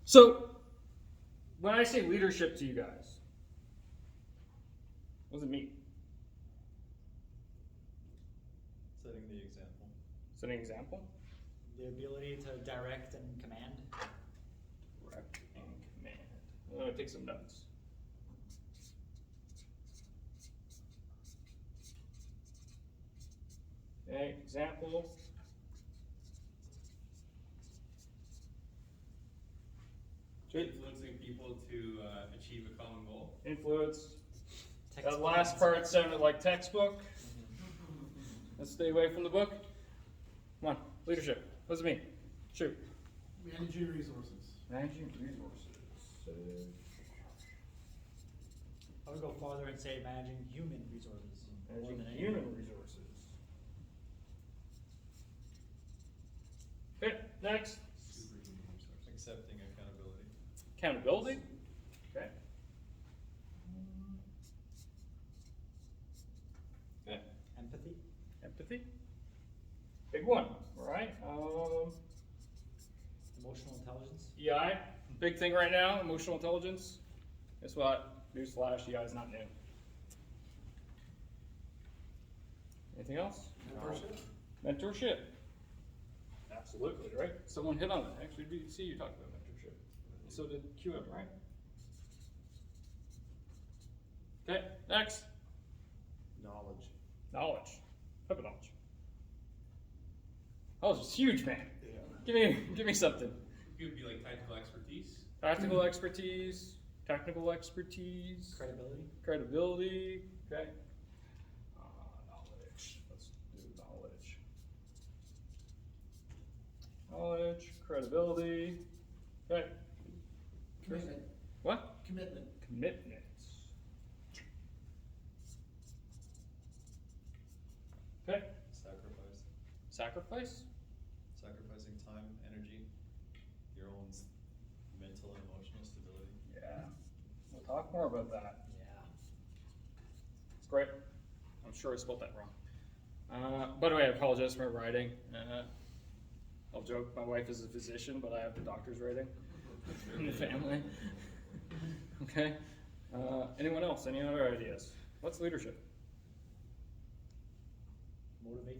So, when I say leadership to you guys, what does it mean? Setting the example. Setting an example? The ability to direct and command. Direct and command. I'm going to take some notes. Okay, example. Influencing people to achieve a common goal. Influence. That Textbook. last part sounded like textbook. Let's stay away from the book. Come on, leadership. What does it mean? Shoot. Managing resources. Managing resources. I would go farther and say managing human resources. more Managing than anything. human resources. Okay, next. Superhuman resource. Accepting accountability. Accountability. Okay. Okay. Empathy. Empathy. Big one, all right? Emotional intelligence. EI, big thing right now, emotional intelligence. Guess what? Newsflash, EI is not new. Anything else? Mentorship. Mentorship. Absolutely, right? Someone hit on it. Actually, see you talked about mentorship. So did QM, right? Okay, next. Knowledge. Knowledge. Type of knowledge. Knowledge is huge, man. Yeah. Give me something. It could be like tactical expertise. Practical expertise, technical expertise, Credibility. credibility. Okay. Knowledge. Let's do knowledge. Knowledge, credibility. Okay. Commitment. What? Commitment. Commitments. Okay. Sacrifice. Sacrifice. Sacrificing time, energy, your own mental and emotional stability. Yeah. We'll talk more about that. Yeah. It's great. I'm sure I spelled that wrong. By the way, I apologize for my writing. I'll joke, my wife is a physician, but I have the doctor's writing in the family. Okay. Anyone else? Any other ideas? What's leadership? Motivate.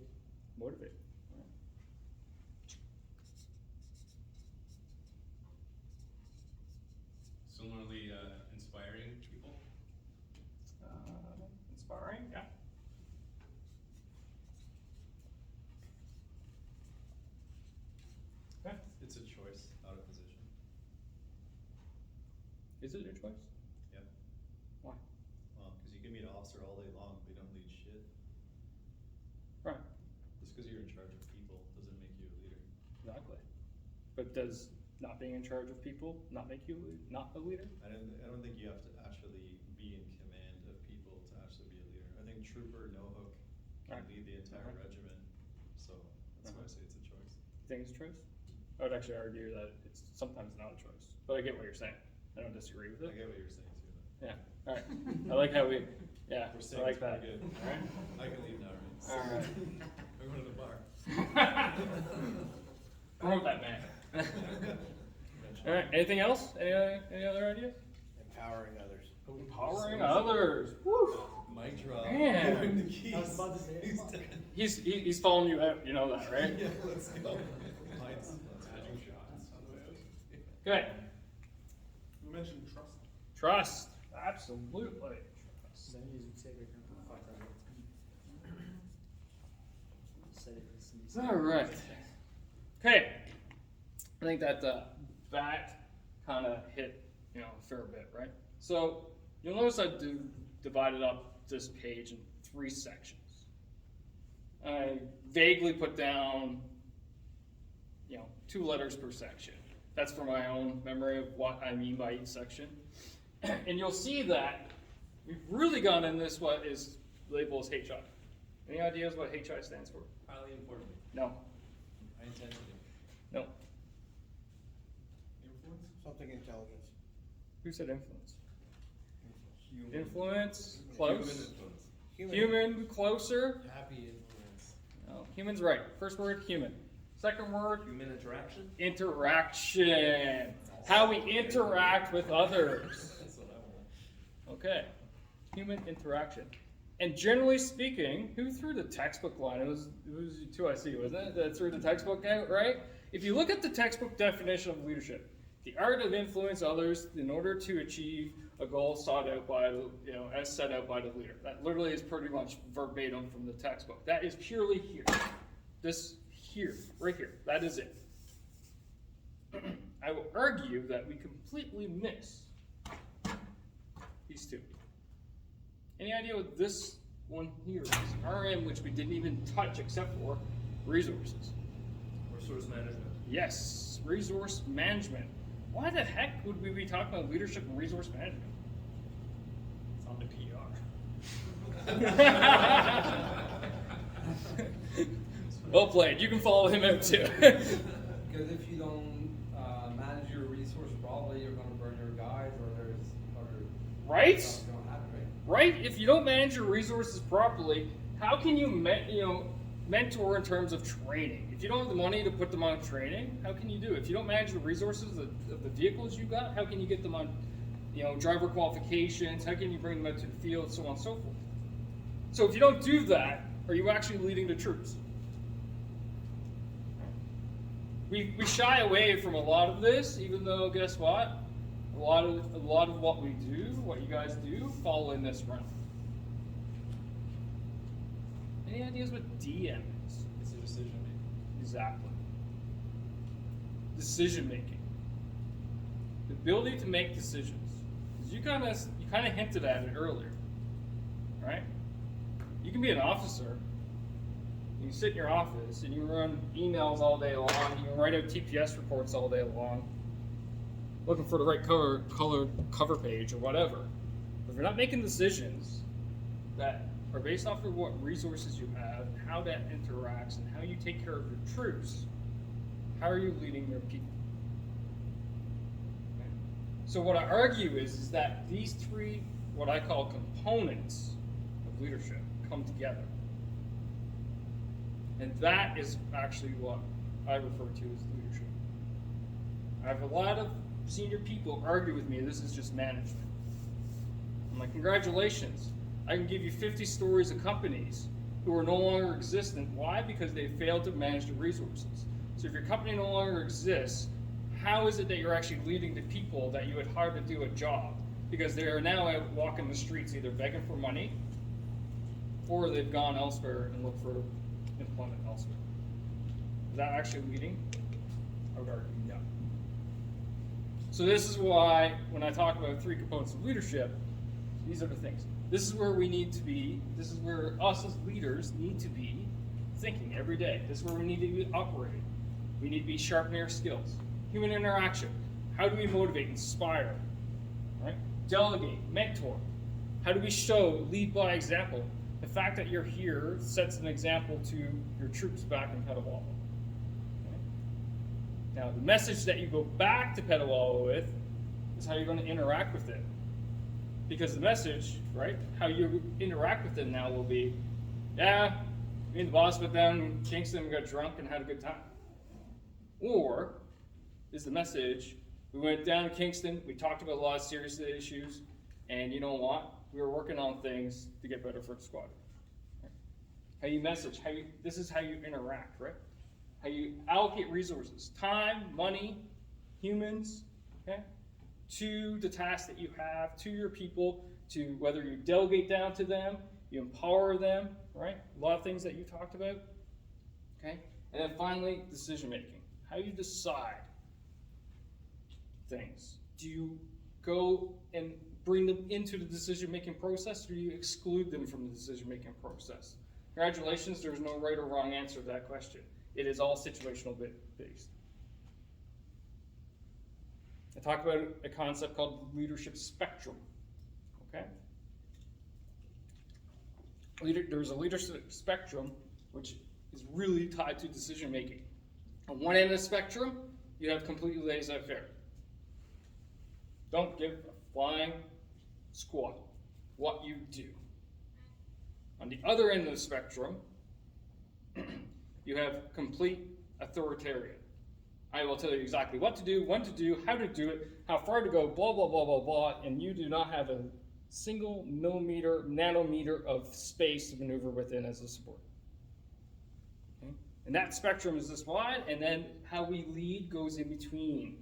Motivate. Similarly, inspiring people. Inspiring, yeah. Okay. It's a choice out of position. Is it your choice? Yeah. Why? Well, because you can be an officer all day long, but you don't lead shit. Right. Just because you're in charge of people doesn't make you a leader. Exactly. But does not being in charge of people not make you not a leader? I don't think you have to actually be in command of people to actually be a leader. I think Trooper No Hook can Right. lead the entire Uh-huh. regiment, so that's why I say it's a choice. You think it's a choice? I would actually argue that it's sometimes not a choice. But I get what you're saying. I don't disagree with I it. get what you're saying too. Yeah. All right. I like how we. Yeah. We're I saying like it's that. pretty good. All right. I can leave now, right? All right. We're going to the bar. Promote that man. All right. Anything else? Any other ideas? Empowering others. Empowering others. Woo. Mic drop. Man. Give him the keys. I was about to say it. He's dead. He's following you out. You know that, right? Yeah, let's go. Mine's- Magic shots on the way out. Good. You mentioned trust. Trust. Absolutely. Trust. Then you would say right now. Fuck that. Said it recently. All right. Okay. I think that that kind of hit, a fair bit, right? So you'll notice I divided up this page in 3 sections. I vaguely put down, 2 letters per section. That's for my own memory of what I mean by each section. And you'll see that we've really gone in this what is labeled as HI. Any ideas what HI stands for? Highly important. No. High intensity. No. Influence. Something intelligence. Who said influence? Human. Influence, Human close. influence. Human, closer. Happy influence. No, human's right. First word, human. Second word, Human interaction. interaction. how we interact with others. That's what I want. Okay, human interaction. And generally speaking, who threw the textbook line? It was you two I see, wasn't it? That threw the textbook out, right? If you look at the textbook definition of leadership, the art of influence others in order to achieve a goal sought out by, as set out by the leader. That literally is pretty much verbatim from the textbook. That is purely here. This here, right here. That is it. I will argue that we completely miss these two. Any idea what this one here is? RM, which we didn't even touch except for resources. Resource management. Yes, resource management. Why the heck would we be talking about leadership and resource management? It's on the PR. Well played. You can follow him out too. Because if you don't manage your resource properly, you're going to burn your guys, or there's other Right? stuff going to happen, right? Right? If you don't manage your resources properly, how can you mentor in terms of training? If you don't have the money to put them on training, how can you do it? If you don't manage the resources of the vehicles you got, how can you get them on, driver qualifications? How can you bring them out to the field, so on and so forth? So if you don't do that, are you actually leading the troops? We shy away from a lot of this, even though guess what? A lot of what we do, what you guys do, fall in this realm. Any ideas what DM is? It's a decision making. Exactly. Decision making. The ability to make decisions. 'Cause you kind of hinted at it earlier, right? You can be an officer. You can sit in your office and you run emails all day long. You can write out TPS reports all day long, looking for the right cover page or whatever. But if you're not making decisions that are based off of what resources you have, and how that interacts, and how you take care of your troops, how are you leading your people? Okay? So what I argue is that these three, what I call components of leadership, come together. And that is actually what I refer to as leadership. I have a lot of senior people argue with me, this is just management. I'm like, congratulations. I can give you 50 stories of companies who are no longer existent. Why? Because they failed to manage the resources. So if your company no longer exists, how is it that you're actually leading the people that you would hire to do a job? Because they are now out walking the streets either begging for money or they've gone elsewhere and looked for employment elsewhere. Is that actually leading? I would argue no. So this is why when I talk about three components of leadership, these are the things. This is where we need to be, this is where us as leaders need to be thinking every day. This is where we need to be operating. We need to be sharpening our skills. Human interaction. How do we motivate, inspire, right? Delegate, mentor. How do we show, lead by example? The fact that you're here sets an example to your troops back in Petawawa. Okay? Now, the message that you go back to Petawawa with is how you're going to interact with it. Because the message, right, how you interact with them now will be, yeah, me and the boss went down in Kingston, we got drunk and had a good time. Or is the message, we went down to Kingston, we talked about a lot of serious issues, and you know what? We were working on things to get better for the squad. Right? How you message, this is how you interact, right? How you allocate resources, time, money, humans, okay? To the tasks that you have, to your people, to whether you delegate down to them, you empower them, right? A lot of things that you talked about, okay? And then finally, decision making. How you decide things. Do you go and bring them into the decision-making process, or do you exclude them from the decision-making process? Congratulations, there's no right or wrong answer to that question. It is all situational based. I talked about a concept called leadership spectrum, okay? There's a leadership spectrum which is really tied to decision-making. On one end of the spectrum, you have completely laissez-faire. Don't give a flying squat what you do. On the other end of the spectrum, you have complete authoritarian. I will tell you exactly what to do, when to do, how to do it, how far to go, blah, blah, blah, blah, blah, and you do not have a single millimeter, nanometer of space to maneuver within as a subordinate. Okay? And that spectrum is this wide, and then how we lead goes in between.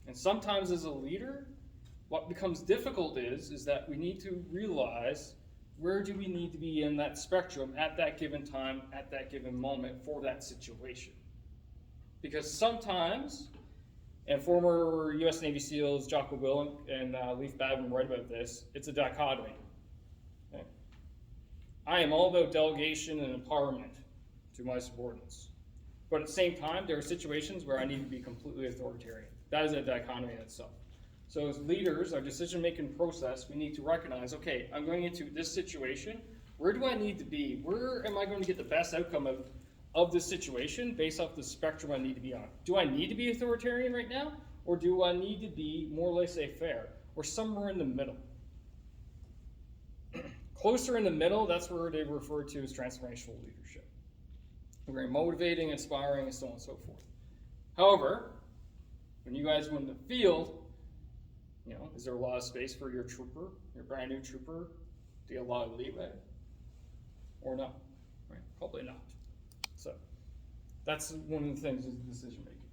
And sometimes as a leader, what becomes difficult is that we need to realize where do we need to be in that spectrum at that given time, at that given moment for that situation. Because sometimes, and former U.S. Navy SEALs Jocko Willink and Leif Babin write about this, it's a dichotomy. Okay? I am all about delegation and empowerment to my subordinates. But at the same time, there are situations where I need to be completely authoritarian. That is a dichotomy in itself. So as leaders, our decision-making process, we need to recognize, okay, I'm going into this situation, where do I need to be? Where am I going to get the best outcome of this situation based off the spectrum I need to be on? Do I need to be authoritarian right now? Or do I need to be more laissez-faire? Or somewhere in the middle? Closer in the middle, that's where they refer to as transformational leadership. Very motivating, inspiring, and so on and so forth. However, when you guys go in the field, you know, is there a lot of space for your trooper, your brand new trooper, to get a lot of leeway? Or not? Right? Probably not. So that's one of the things is decision making.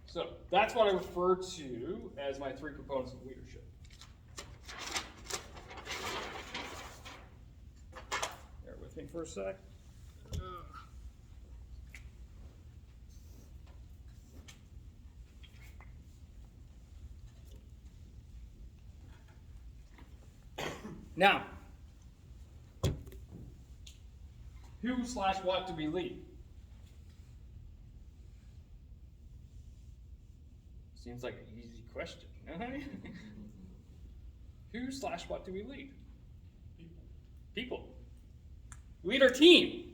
So that's what I refer to as my 3 components of leadership. Bear with me for a sec. Now, who/what do we lead? Seems like an easy question. Who/what do we lead? People. We lead our team,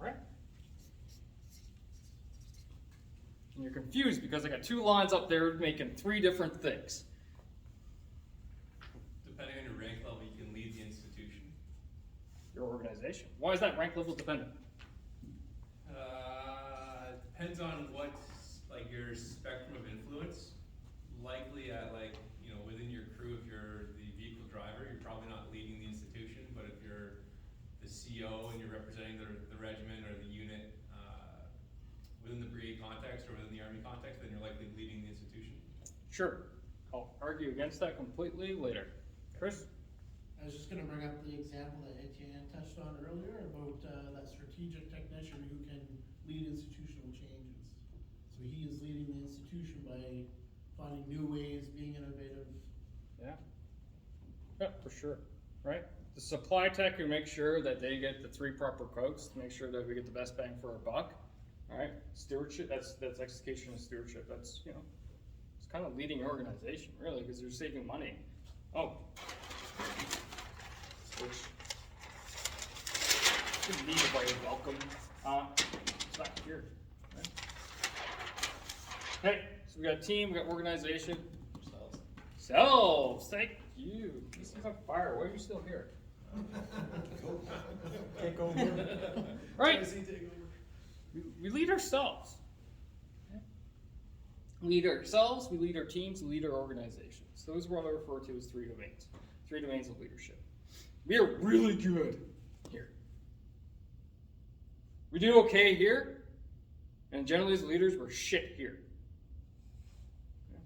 right? And you're confused because I got 2 lines up there making 3 different things. Depending on your rank level, you can lead the institution. Your organization. Why is that rank level dependent? Depends on what, like, your spectrum of influence. Likely at, like, you know, within your crew, if you're the vehicle driver, you're probably not leading the institution, but if you're the CO and you're representing the regiment or the unit within the brigade context or within the army context, then you're likely leading the institution. Sure. I'll argue against that completely later. Chris? I was just gonna bring up the example that Etienne touched on earlier about that strategic technician who can lead institutional changes. So he is leading the institution by finding new ways, being innovative. Yeah. Yeah, for sure. Right? The supply tech who makes sure that they get the 3 proper quotes to make sure that we get the best bang for our buck. All right? Stewardship, that's execution of stewardship. That's, you know, it's kind of leading your organization, really, because you're saving money. Oh. Switch. Didn't need a way of welcome. It's back here. Right? Okay, so we got team, we got organization. Selves, thank you. This is on fire. Why are you still here? Take over. Right? We lead ourselves. Okay? We lead ourselves, we lead our teams, we lead our organizations. Those are what I refer to as 3 domains. 3 domains of leadership. We are really good here. We do okay here, and generally as leaders, we're shit here. Okay?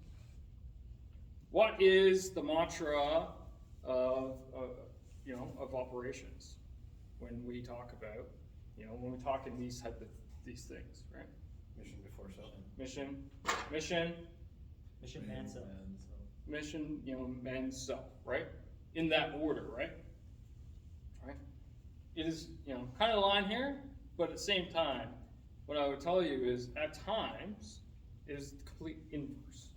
What is the mantra of operations when we talk about, when we talk in these these things, right? Mission before self. Mission, Mission man self. mission, man, self, right? In that order, right? Right? It is, kind of a line here, but at the same time, what I would tell you is, at times, it is the complete inverse.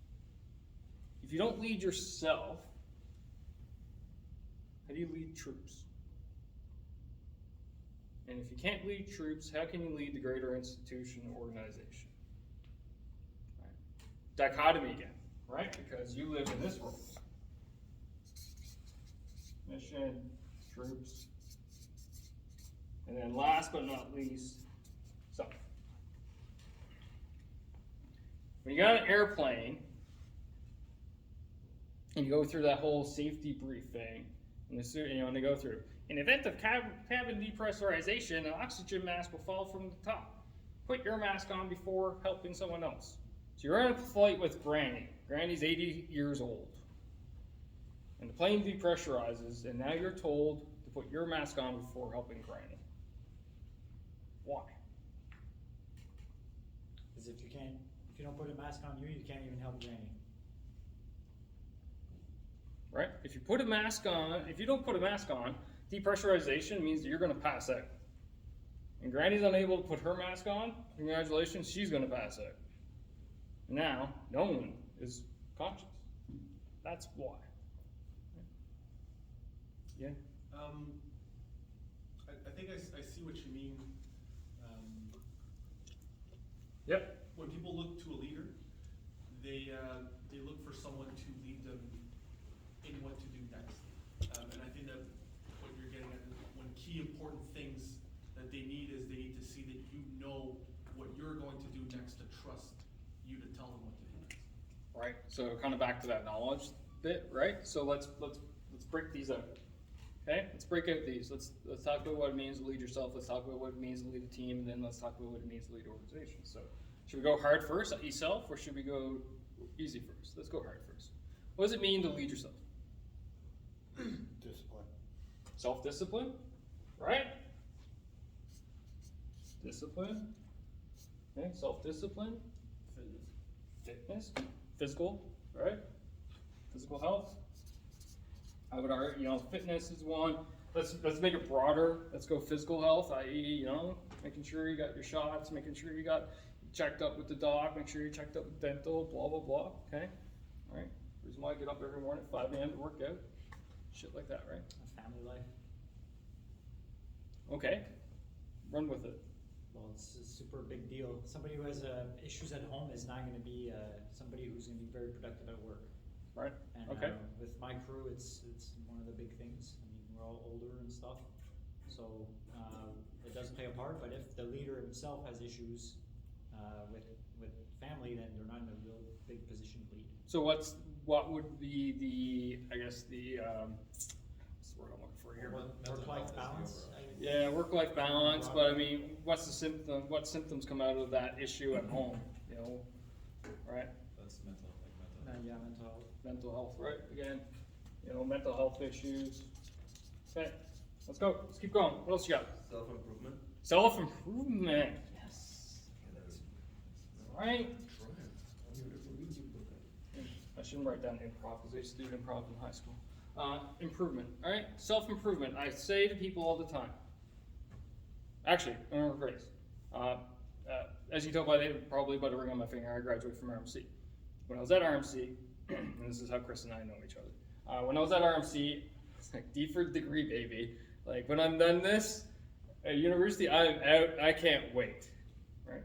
If you don't lead yourself, how do you lead troops? And if you can't lead troops, how can you lead the greater institution or organization? Right? Dichotomy again, right? Because you live in this world. Mission, troops, and then last but not least, self. when you got an airplane and you go through that whole safety brief thing, and and they go through, in the event of cabin depressurization, an oxygen mask will fall from the top. Put your mask on before helping someone else. So you're on a flight with Granny. Granny's 80 years old. And the plane depressurizes, and now you're told to put your mask on before helping Granny. Why? Because if you don't put a mask on you, you can't even help Granny. Right? If you put a mask on, if you don't put a mask on, depressurization means that you're going to pass out. And Granny's unable to put her mask on, congratulations, she's going to pass out. Now, no one is conscious. That's why. Yeah? I think I see what you mean. Yep. When people look to a leader, they look for someone to lead them in what to do next. And I think that what you're getting at, one key important things that they need is they need to see that you know what you're going to do next, to trust you to tell them what to do next. Right. So kind of back to that knowledge bit, right? So let's break these out. Okay? Let's break out these. Let's talk about what it means to lead yourself. Let's talk about what it means to lead a team, and then let's talk about what it means to lead an organization. So should we go hard first, yourself, or should we go easy first? Let's go hard first. What does it mean to lead yourself? Discipline. Self-discipline, right? Discipline. Okay, self-discipline. Fitness. Physical, right? Physical health. I would argue, fitness is one. Let's make it broader. Let's go physical health, i.e., making sure you got your shots, making sure you got checked up with the doc, make sure you're checked up with dental, blah, blah, blah, okay? All right, reason why I get up every morning at 5 a.m. to work out, shit like that, right? A family life. Okay, run with it. Well, it's a super big deal. Somebody who has issues at home is not going to be somebody who's going to be very productive at work. Right, And okay. with my crew, it's one of the big things. I mean, we're all older and stuff, so it does play a part. But if the leader himself has issues with family, then they're not in a real big position to lead. So what would be the what's the word I'm looking for here? Work-life balance. Yeah, work-life balance, but I mean, what symptoms come out of that issue at home, right? That's mental health. Yeah, mental health. Mental health, right? Again, mental health issues. Okay, let's go. Let's keep going. What else you got? Self-improvement. Self-improvement. Yes. Right? I shouldn't write down improv because I used to do improv in high school. Improvement. All right? Self-improvement. I say to people all the time. Actually, I'm going to rephrase. As you can tell probably by the ring on my finger, I graduated from RMC. When I was at RMC, and this is how Chris and I know each other. When I was at RMC, it's like deeper degree, baby. Like when I'm done this at university, I'm out. I can't wait. Right?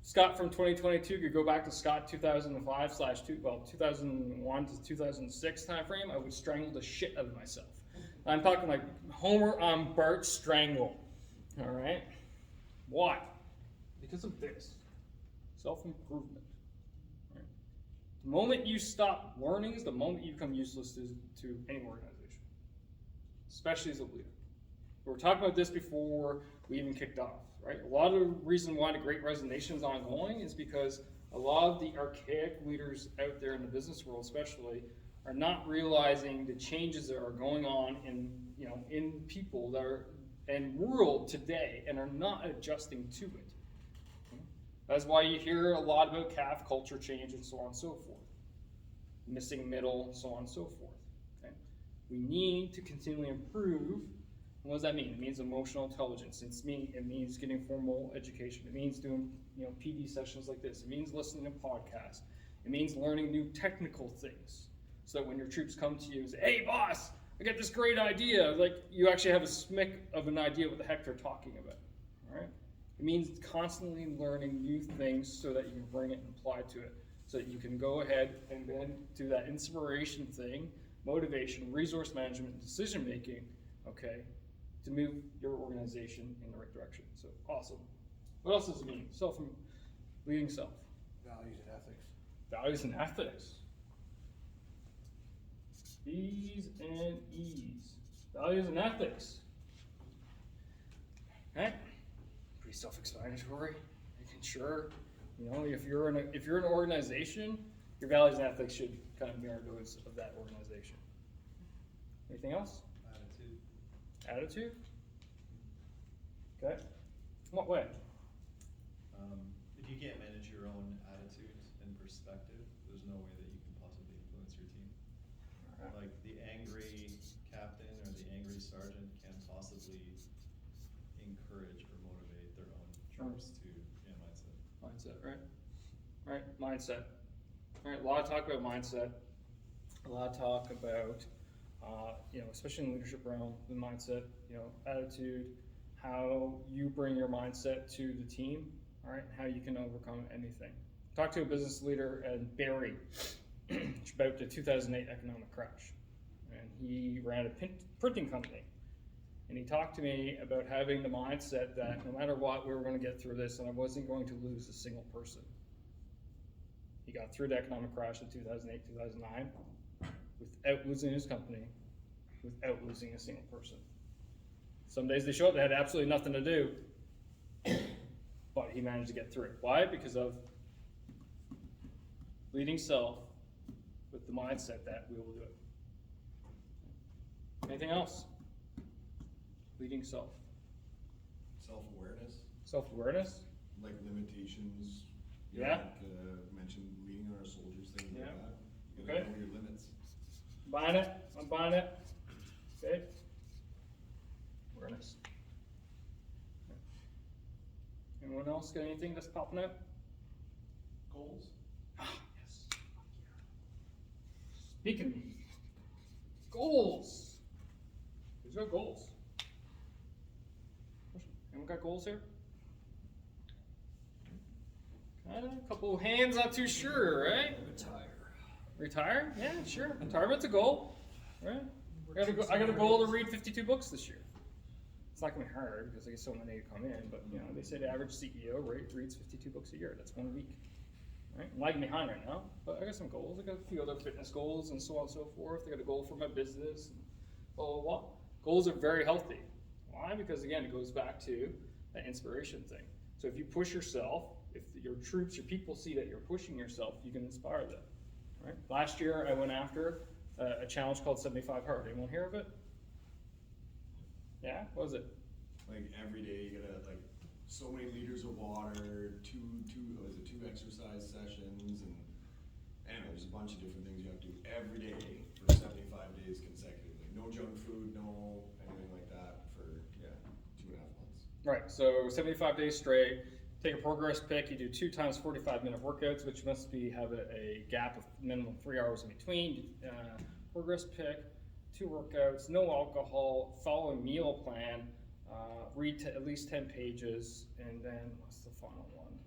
Scott from 2022 could go back to Scott 2001 to 2006 timeframe. I would strangle the shit out of myself. I'm talking like Homer on Bart Strangle. All right? Why? Because of this. Self-improvement. Right? The moment you stop learning is the moment you become useless to any organization, especially as a leader. We were talking about this before we even kicked off, right? A lot of the reason why the Great Resignation is ongoing is because a lot of the archaic leaders out there in the business world especially are not realizing the changes that are going on in people that are in world today and are not adjusting to it. That's why you hear a lot about CAF culture change and so on and so forth. Missing middle, so on and so forth. Okay? We need to continually improve. What does that mean? It means emotional intelligence. It means getting formal education. It means doing PD sessions like this. It means listening to podcasts. It means learning new technical things. So that when your troops come to you and say, hey boss, I got this great idea, like you actually have a smick of an idea what the heck they're talking about. All right? It means constantly learning new things so that you can bring it and apply to it. So that you can go ahead and then do that inspiration thing, motivation, resource management, decision making, okay, to move your organization in the right direction. So awesome. What else does it mean? Leading self. Values and ethics. Values and ethics. B's and E's. Values and ethics. Okay. Pretty self-explanatory. Making sure, if you're an organization, your values and ethics should kind of mirror those of that organization. Anything else? Attitude. Attitude? Okay. What way? If you can't manage your own attitude and perspective, there's no way that you can possibly influence your team. Alright. Like the angry captain or the angry sergeant can't possibly encourage or motivate their own troops to mindset. Mindset, right? Right, mindset. All right, a lot of talk about mindset. A lot of talk about, especially in the leadership realm, the mindset, attitude, how you bring your mindset to the team, all right, and how you can overcome anything. Talked to a business leader in Barrie about the 2008 economic crash, and he ran a printing company. And he talked to me about having the mindset that no matter what, we were going to get through this, and I wasn't going to lose a single person. He got through the economic crash in 2008, 2009, without losing his company, without losing a single person. Some days they show up, they had absolutely nothing to do, but he managed to get through it. Why? Because of leading self with the mindset that we will do it. Anything else? Leading self. Self-awareness, Self-awareness? like limitations. Yeah. Like mentioned, leading on our soldiers, things Yeah. like that. You Okay. gotta know your limits. Buying it. I'm buying it. Okay. Awareness. Anyone else got anything that's popping up? Goals? Ah, yes. Speaking of goals. Who's got goals? Anyone got goals here? A couple hands, not too sure, right? Retire? Yeah, sure. Retirement's a goal, right? I got a goal to read 52 books this year. It's not gonna be hard because I get so many come in, but they say the average CEO reads 52 books a year. That's 1 week, right? I'm lagging behind right now, but I got some goals. I got a few other fitness goals and so on and so forth. I got a goal for my business, and blah, blah, blah. Goals are very healthy. Why? Because again, it goes back to that inspiration thing. So if you push yourself, if your troops, your people see that you're pushing yourself, you can inspire them. Right? Last year, I went after a challenge called 75 Hard. Anyone hear of it? Yeah? What was it? Like every day, you gotta so many liters of water, two exercise sessions, and anyway, there's a bunch of different things you have to do every day for 75 days consecutively. No junk food, no anything like that for 2.5 months. Right, so 75 days straight. Take a progress pick. You do 2 times 45-minute workouts, which must have a gap of minimum 3 hours in between. Progress pick, 2 workouts, no alcohol, follow a meal plan, read at least 10 pages, and then what's the final one?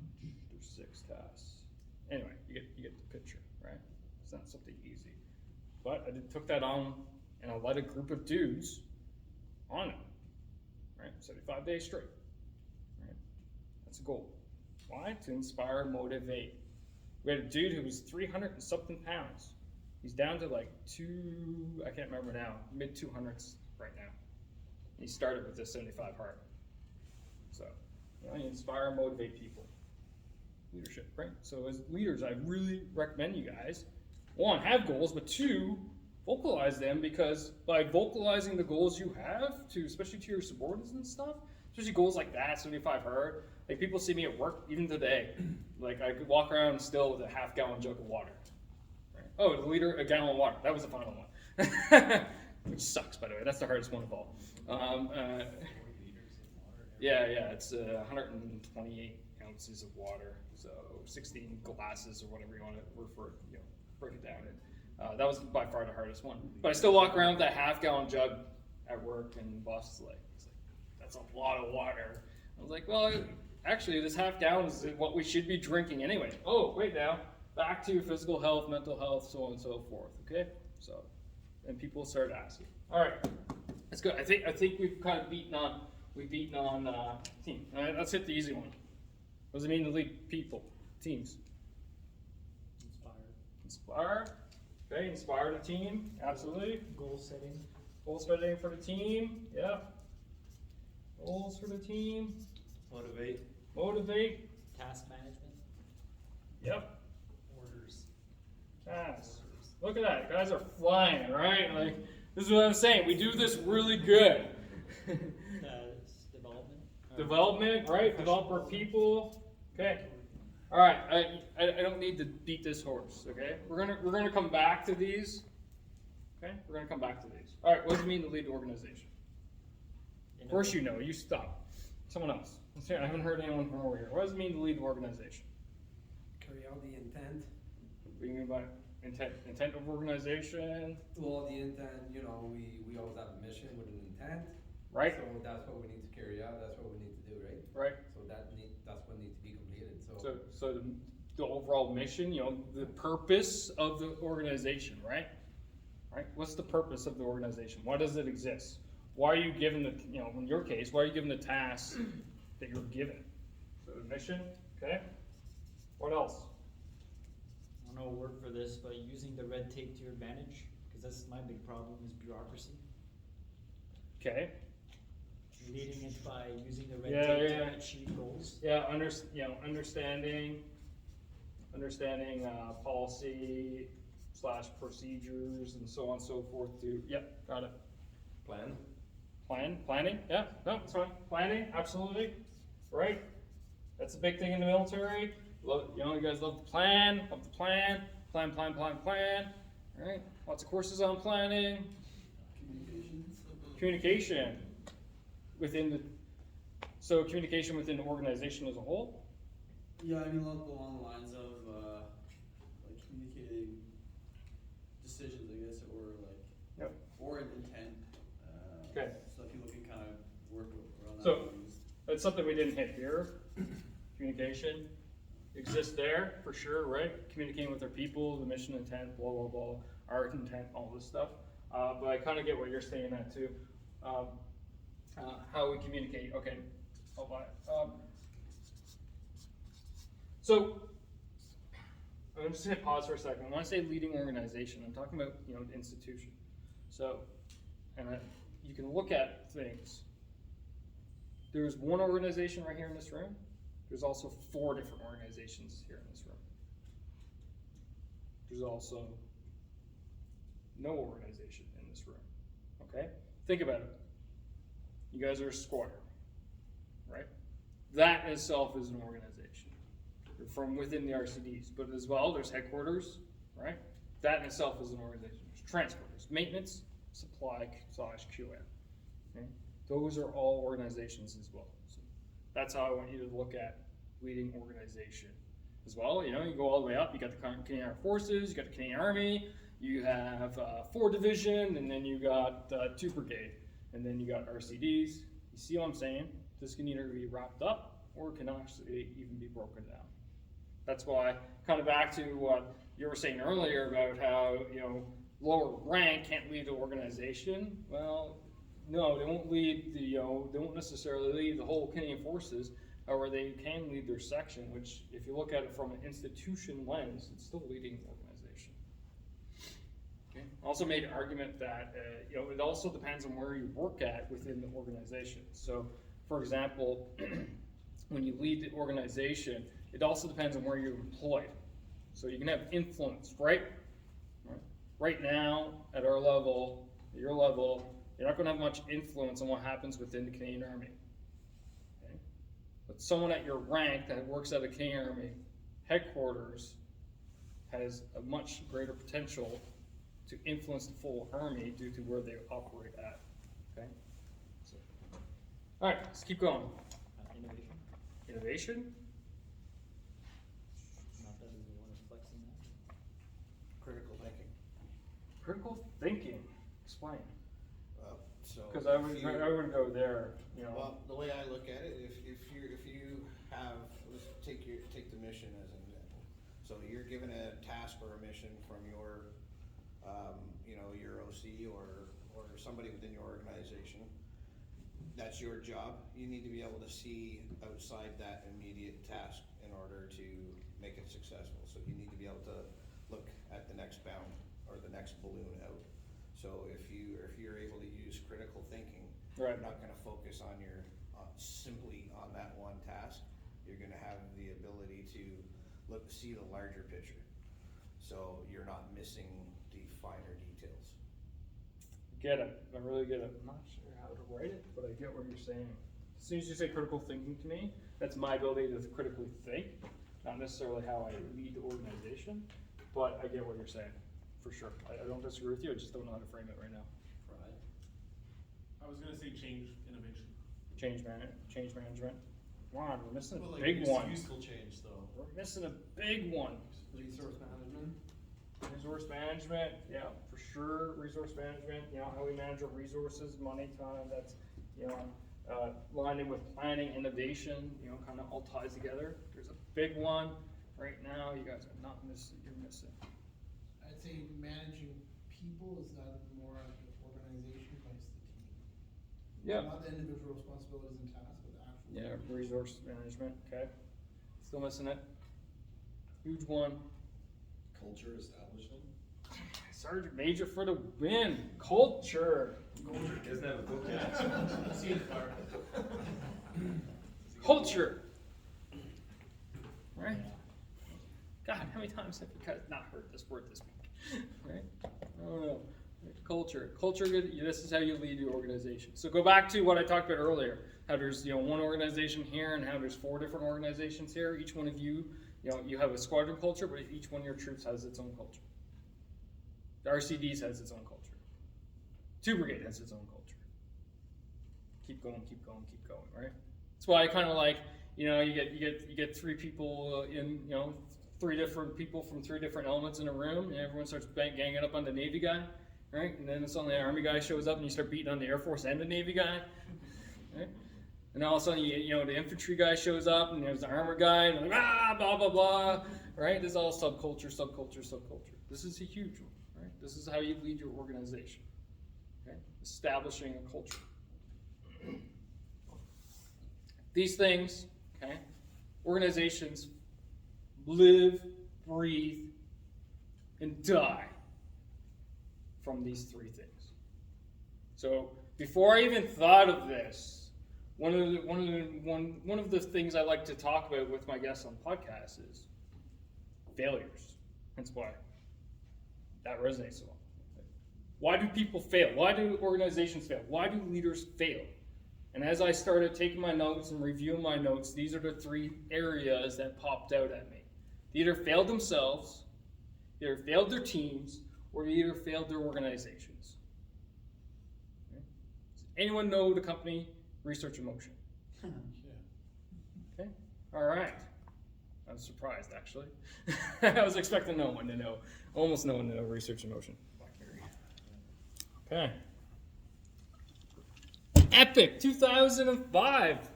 There's 6 tasks. Anyway, you get the picture, right? It's not something easy. But I took that on, and I led a group of dudes on it, right? 75 days straight. That's a goal. Why? To inspire and motivate. We had a dude who was 300 and something pounds. He's down to I can't remember now, mid 200s right now. He started with this 75 hard. So, you inspire and motivate people. Leadership, right? So as leaders, I really recommend you guys, 1, have goals, but 2, vocalize them, because by vocalizing the goals you have, especially to your subordinates and stuff, especially goals like that, 75 hard, people see me at work, even today, I could walk around still with a half-gallon jug of water. Right? Oh, the leader, a gallon of water. That was the final one. Which sucks, by the way. That's the hardest one of all. It's 128 ounces of water, so 16 glasses or whatever you want to refer, break it down. That was by far the hardest one. But I still walk around with that half-gallon jug at work, and the boss is he's like, that's a lot of water. I was like, well, actually, this half gallon is what we should be drinking anyway. Oh, wait now. Back to physical health, mental health, so on and so forth. Okay? So, and people start asking. All right, that's good. I think we've kind of beaten on team. All right, let's hit the easy one. What does it mean to lead people, teams? Inspire. Okay, inspire the team, absolutely. Goal setting. Goal setting for the team, yeah. Goals for the team, Motivate. motivate, Task management. yep. Orders. Tasks. Look at that, guys are flying, right? Like, this is what I'm saying, we do this really good. Development. Development, right? Develop our people. Okay. All right. I don't need to beat this horse. Okay. We're gonna come back to these. Okay. We're gonna come back to these. All right. What does it mean to lead the organization? Of course you know. You stop. Someone else. I haven't heard anyone from over here. What does it mean to lead the organization? Carry out the intent. What do you mean by intent? Intent of organization, Well, the intent, you know, we always have a mission with an intent. right? So that's what we need to carry out, that's what we need to do, right? Right. So that's what needs to be completed, so. So the overall mission, you know, the purpose of the organization, right? Right? What's the purpose of the organization? Why does it exist? Why are you given the, you know, in your case, why are you given the tasks that you're given? So the mission, okay? What else? I don't know a word for this, but using the red tape to your advantage, because that's my big problem is bureaucracy. Okay. Leading it by using the red Yeah, tape yeah. to achieve goals. Yeah, understanding policy / procedures and so on and so forth to, yep, got it. Planning, yeah, no, it's fine. Planning, absolutely, right? That's a big thing in the military. Love, you know, you guys love to plan, plan, right? Lots of courses on planning. Communication within the, so communication within the organization as a whole? Yeah, I mean, along the lines of, like communicating decisions, I guess, or like, Yep. or an intent. Okay. So that people can kind of work around that. So, that's something we didn't hit here. Communication exists there for sure, right? Communicating with our people, the mission intent, blah, blah, blah, our intent, all this stuff. But I kind of get what you're saying at too. How we communicate, okay. I'll buy it. So, I'm just gonna pause for a second. When I say leading organization, I'm talking about, you know, institution. So, and you can look at things. There's one organization right here in this room. There's also 4 different organizations here in this room. There's also no organization in this room, okay? Think about it. You guys are a squadron, right? That in itself is an organization. You're from within the RCDs, but as well, there's headquarters, right? That in itself is an organization. There's transporters, maintenance, supply / QM. Okay? Those are all organizations as well. So that's how I want you to look at leading organization as well. You know, you go all the way up. You got the Canadian Armed Forces, you got the Canadian Army, you have 4 Division, and then you got 2 Brigade, and then you got RCDs. You see what I'm saying? This can either be wrapped up or it can actually even be broken down. That's why, kind of back to what you were saying earlier about how, you know, lower rank can't lead the organization. Well, no, they won't lead the, you know, they won't necessarily lead the whole Canadian Forces. However, they can lead their section, which, if you look at it from an institution lens, it's still leading the organization. Okay. Also made an argument that, you know, it also depends on where you work at within the organization. So, for example, when you lead the organization, it also depends on where you're employed. So you can have influence, right? Right now, at our level, at your level, you're not going to have much influence on what happens within the Canadian Army. Okay? But someone at your rank that works at the Canadian Army headquarters has a much greater potential to influence the full Army due to where they operate at. Okay? So, all right, let's keep going. Innovation. Innovation? Not that we want to flex in that. Critical thinking. Critical thinking. Explain. So Because I if you- would go there, you know. Well, the way I look at it, if you have, let's take the mission as an example. So you're given a task or a mission from your, you know, your OC or somebody within your organization. That's your job. You need to be able to see outside that immediate task in order to make it successful. So you need to be able to look at next balloon out. So if you're able to use critical thinking, Right. you're not gonna focus on simply on that one task. You're gonna have the ability to see the larger picture. So you're not missing the finer details. Get it. I really get it. I'm not sure how to write it, but I get what you're saying. As soon as you say critical thinking to me, that's my ability to critically think, not necessarily how I lead the organization, but I get what you're saying, for sure. I don't disagree with you, I just don't know how to frame it right now. Pride. I was gonna say change, innovation. Change management. Come on, we're missing Well, a like, big one. useful change though. We're missing a big one. Resource management. Resource management, yeah, for sure. Resource management, you know, how we manage our resources, money, time, that's, you know, lined in with planning, innovation, you know, kind of all ties together. There's a big one right now. You guys are not missing, you're missing. I'd say managing people is not more of the organization, but it's the team. Yeah. Not the individual responsibilities and tasks, but the actual. Yeah, resource management, okay. Still missing it. Huge one. Culture establishment. Sergeant Major for the win. Culture. Doesn't have a book yet. See it, Clark. Culture. Right? God, how many times have you guys not heard this word this week? Right? I don't know. Culture. Culture, this is how you lead your organization. So go back to what I talked about earlier. How there's, you know, one organization here and how there's 4 different organizations here. Each one of you, you know, you have a squadron culture, but each one of your troops has its own culture. The RCDs has its own culture. 2 Brigade has its own culture. Keep going, right? That's why I kind of like, you know, you get 3 people in, you know, 3 different people from 3 different elements in a room, and everyone starts ganging up on the Navy guy, right? And then suddenly the Army guy shows up, and you start beating on the Air Force and the Navy guy, right? And all of a sudden, you know, the infantry guy shows up, and there's the armor guy, and like, blah blah blah, right? This is all subculture. This is a huge one, right? This is how you lead your organization, okay? Establishing a culture. These things, okay? Organizations live, breathe, and die from these 3 things. So before I even thought of this, one of the things I like to talk about with my guests on podcasts is failures. That's why that resonates so well. Why do people fail? Why do organizations fail? Why do leaders fail? And as I started taking my notes and reviewing my notes, these are the 3 areas that popped out at me. They either failed themselves, they either failed their teams, or they either failed their organizations. Okay? Does anyone know the company Research in Motion? Okay, all right. I was surprised, actually. I was expecting no one to know, almost no one to know Research in Motion. Okay. Epic 2005.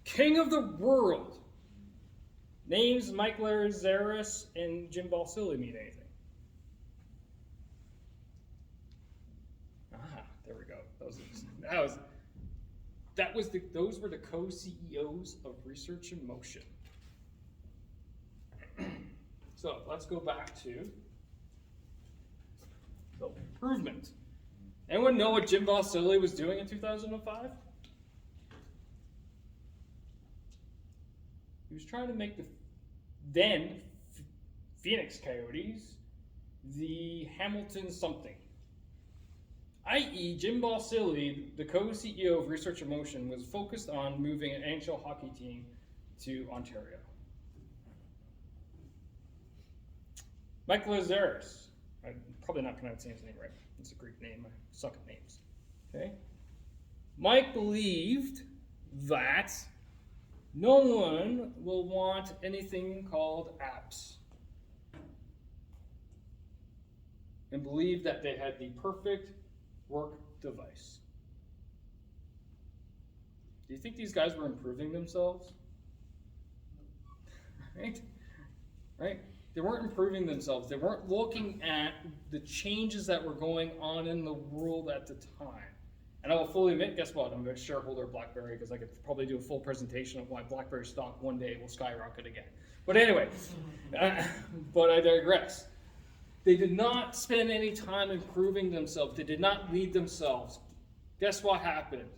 King of the World. Names Mike Lazaris and Jim Balsillie mean anything? There we go. Those were the co-CEOs of Research in Motion. So let's go back to self-improvement. Anyone know what Jim Balsillie was doing in 2005? He was trying to make the then Phoenix Coyotes the Hamilton something. I.e., Jim Balsillie, the co-CEO of Research in Motion, was focused on moving an NHL hockey team to Ontario. Mike Lazaris, I'm probably not pronouncing his name right. It's a Greek name. I suck at names. Okay. Mike believed that no one will want anything called apps, and believed that they had the perfect work device. Do you think these guys were improving themselves? Right? They weren't improving themselves. They weren't looking at the changes that were going on in the world at the time. And I will fully admit, guess what? I'm a shareholder of BlackBerry because I could probably do a full presentation of why BlackBerry stock one day will skyrocket again. But anyway, but I digress. They did not spend any time improving themselves. They did not lead themselves. Guess what happened?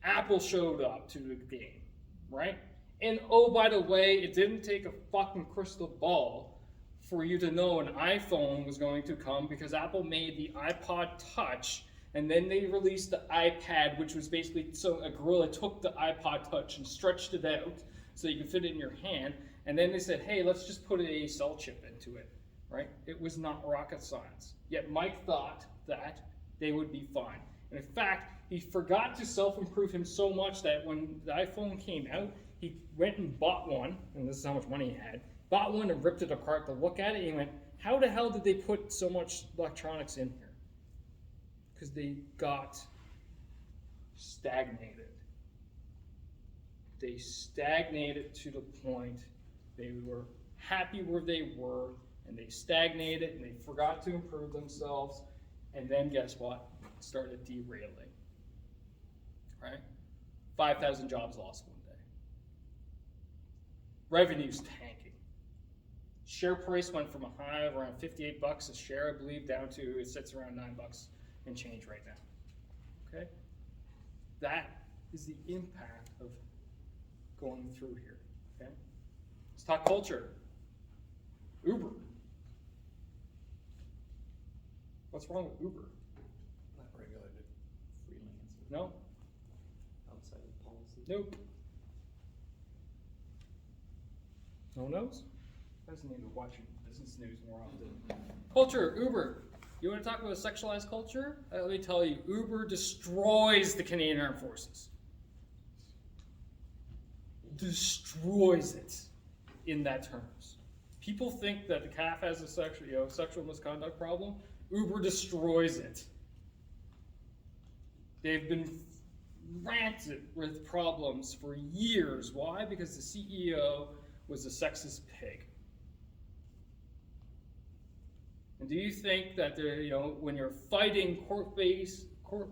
Apple showed up to the game, right? And oh, by the way, it didn't take a fucking crystal ball for you to know an iPhone was going to come, because Apple made the iPod Touch, and then they released the iPad, which was basically, so a gorilla took the iPod Touch and stretched it out so you could fit it in your hand, and then they said, hey, let's just put a cell chip into it, right? It was not rocket science. Yet Mike thought that they would be fine. And in fact, he forgot to self-improve him so much that when the iPhone came out, he went and bought one, and this is how much money he had, bought one and ripped it apart to look at it, and he went, how the hell did they put so much electronics in here? Because they got stagnated. They stagnated to the point they were happy where they were, and they stagnated, and they forgot to improve themselves, and then guess what? Started derailing, right? 5,000 jobs lost one day. Revenue's tanking. Share price went from a high of around 58 bucks a share, I believe, down to, it sits around 9 bucks and change right now. Okay? That is the impact of going through here. Okay? Let's talk culture. Uber. What's wrong with Uber? Not regulated. Freelance. No? Outside of policy. Nope. No one knows? Doesn't need to watch business news more often. Culture, Uber. You want to talk about a sexualized culture? Let me tell you, Uber destroys the Canadian Armed Forces. Destroys it in that terms. People think that the CAF has a sexual misconduct problem. Uber destroys it. They've been rampant with problems for years. Why? Because the CEO was a sexist pig. And do you think that when you're fighting court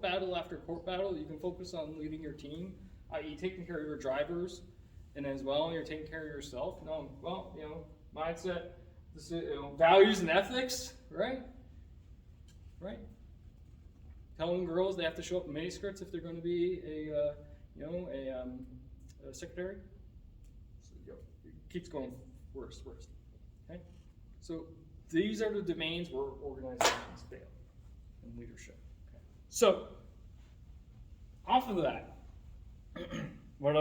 battle after court battle, you can focus on leading your team, i.e. taking care of your drivers, and as well you're taking care of yourself? No, well, mindset, values and ethics, right? Right? Telling girls they have to show up in miniskirts if they're going to be a secretary. So, it keeps going worse. Okay? So these are the domains where organizations fail in leadership. Okay. So off of that, what